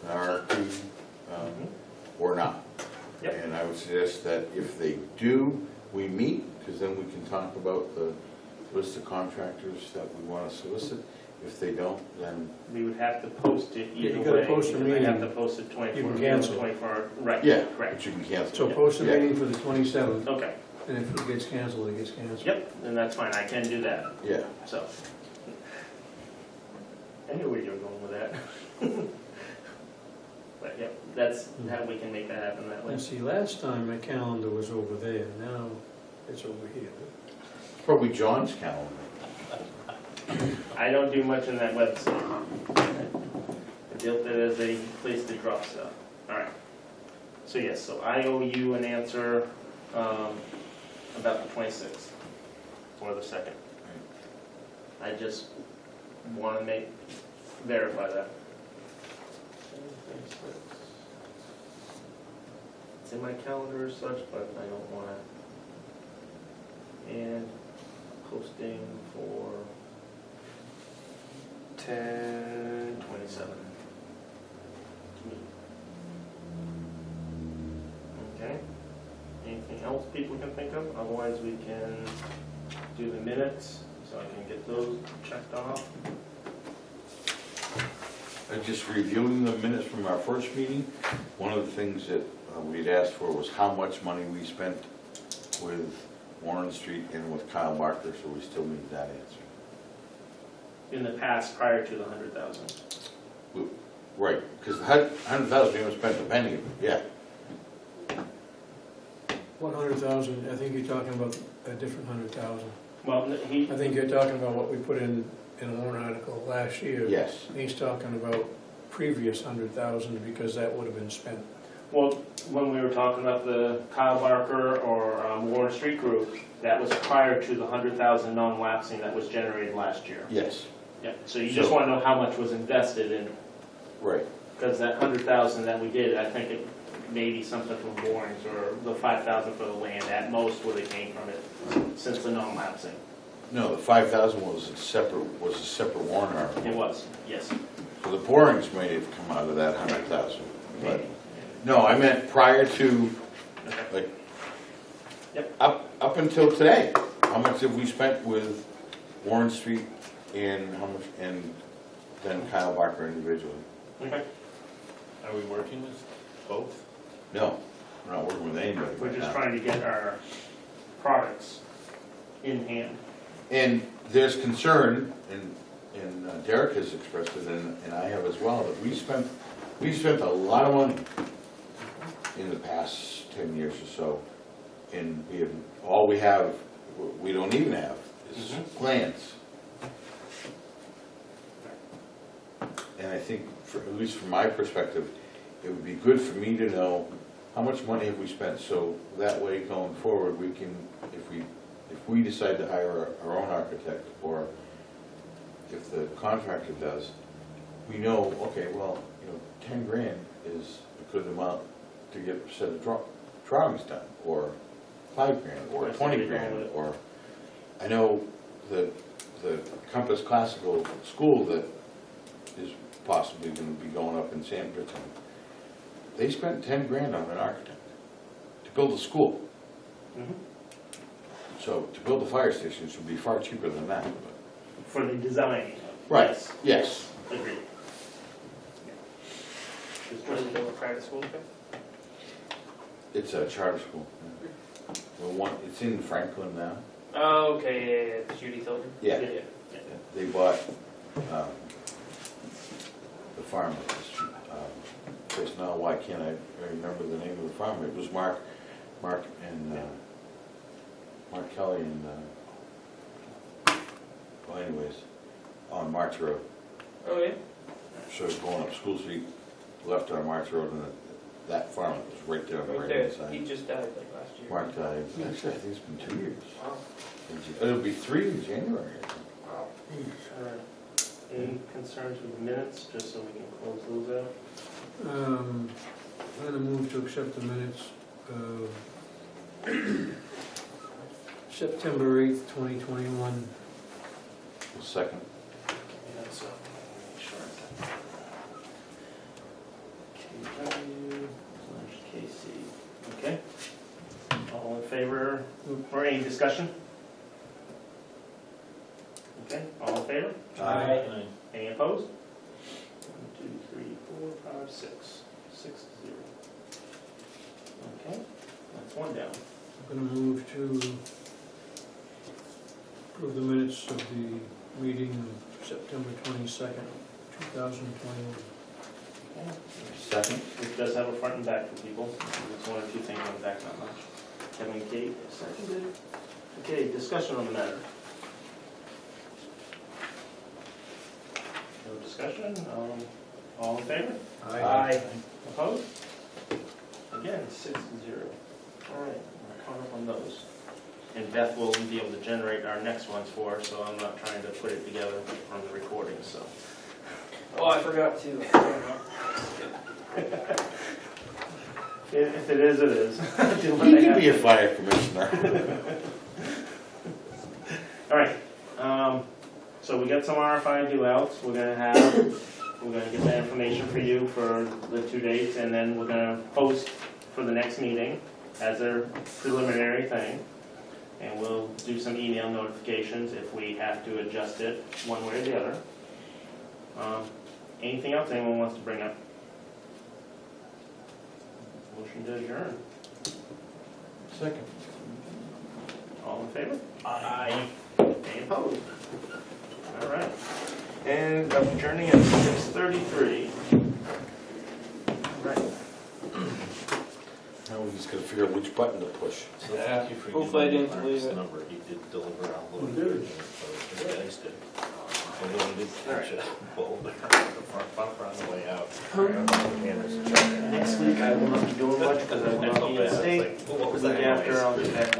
an RFP or not. Yep. And I would suggest that if they do, we meet, because then we can talk about the list of contractors that we want to solicit. If they don't, then, We would have to post it Yeah, either you gotta way. post a because they have to meeting. post it 24. You can cancel. 24, right, yeah, correct. but you can cancel. So post a Yeah. meeting for the 27th, Okay, and if it gets canceled, it gets canceled. yep, then that's fine, I can do that, Yeah, so. I knew where you were going with that. But, yep, that's how we can make that happen that way. And see, last time my calendar was over there, now it's over here. probably John's calendar. I don't do much in that website. I built it as a place to drop stuff. All right. So yes, so I owe you an answer about the 26th or the 2nd. I just want to verify that. It's in my calendar as such, but I don't want to. And posting for 10/27. Okay. Anything else people can think of? Otherwise, we can do the minutes, so I can get those checked off. Just reviewing the minutes from our first meeting, one of the things that we'd asked for was how much money we spent with Warren Street and with Kyle Barker, so we still need that answer. In the past, prior to the 100,000. Right, because the 100,000, we haven't spent a penny of it, yeah. 100,000, I think you're talking about a different 100,000. Well, he, I think you're talking about what we put in a warrant article last year. Yes. He's talking about previous 100,000 because that would have been spent. well, when we were talking about the Kyle Barker or Warren Street group, that was prior to the 100,000 non-lapsing that was generated last year. Yes, Yeah, so you just So- want to know how much was invested in, right. because that 100,000 that we did, I think it may be something from Warren's or the 5,000 for the land, at most where they came from it, since the non-lapsing. No, the 5,000 was a separate warrant article. It was, yes. So the borings may have come out of that 100,000, but, no, I meant prior to, like, Yep. up until today. How much have we spent with Warren Street and how much, and then Kyle Barker individually? Okay. Are we working with both? No, we're not working with anybody We're right just now. trying to get our products in hand. And there's concern, and Derek has expressed it, and I have as well, that we spent a lot of money in the past 10 years or so, and we don't even have is plans. And I think, at least from my perspective, it would be good for me to know how much money have we spent, so that way going forward, we can, if we decide to hire our own architect, or if the contractor does, we know, okay, well, 10 grand is a good amount to get a set of drawings done, or 5 grand, or 20 grand, or, I know the Compass Classical School that is possibly gonna be going up in Sanderson, they spent 10 grand on an architect to build a school. Mhm. So to build a fire station should be far cheaper than that, but. For the design. Right, Yes. yes. Agreed. Where's the private school? It's a charter school. It's in Franklin now. Oh, okay, yeah, Judy Tilden. Yeah, Yeah. they bought the farm. Chris, now why can't I remember the name of the farm? It was Mark and Mark Kelly and, well anyways, on March Road. Oh, yeah? So going up School Street, left on March Road, and that farm was right there on the Right right there. hand side. He just died like last year. Mark died, actually, I think it's been 2 years. Wow. It'll be 3 in January, I think. Wow. Any concerns with the minutes, just so we can close those out? I'm gonna move to accept the minutes of September 8th, 2021. Second. Yeah, so, make sure I got KW/KC. Okay. All in favor, or any discussion? Okay, all in favor? Aye. Any opposed? 1, 2, 3, 4, 5, 6. 6 to 0. Okay, that's one down. I'm gonna move to approve the minutes of the meeting of September 22nd, 2021. Okay. Second. It does have a front and back for people. There's one or two things on the back, not much. Kevin and Kate, seconded. Okay, discussion on the matter. No discussion? All in favor? Aye. Opposed? Again, 6 to 0. All right, we're caught up on those. And Beth will be able to generate our next ones for us, so I'm not trying to put it together from the recording, so. Oh, I forgot to. If it is, it is. You can be a fire commissioner. All right, so we got some RFI due outs. We're gonna get that information for you for the 2 dates, and then we're gonna post for the next meeting as a preliminary thing. And we'll do some email notifications if we have to adjust it one way or the other. Anything else anyone wants to bring up? Motion to adjourn. Second. All in favor? Aye. Any opposed? All right. And adjourning at 6:33. Right. Now we just gotta figure out which button to push. So thank you for Hopefully I giving didn't Mark's leave it. number. He did deliver out a little Who did? bit, so the guys did. Although he did catch a boulder at the front bumper on the way out. Next week I will not be doing much because I will not be in state. What was The that week after anyways? I'll be back.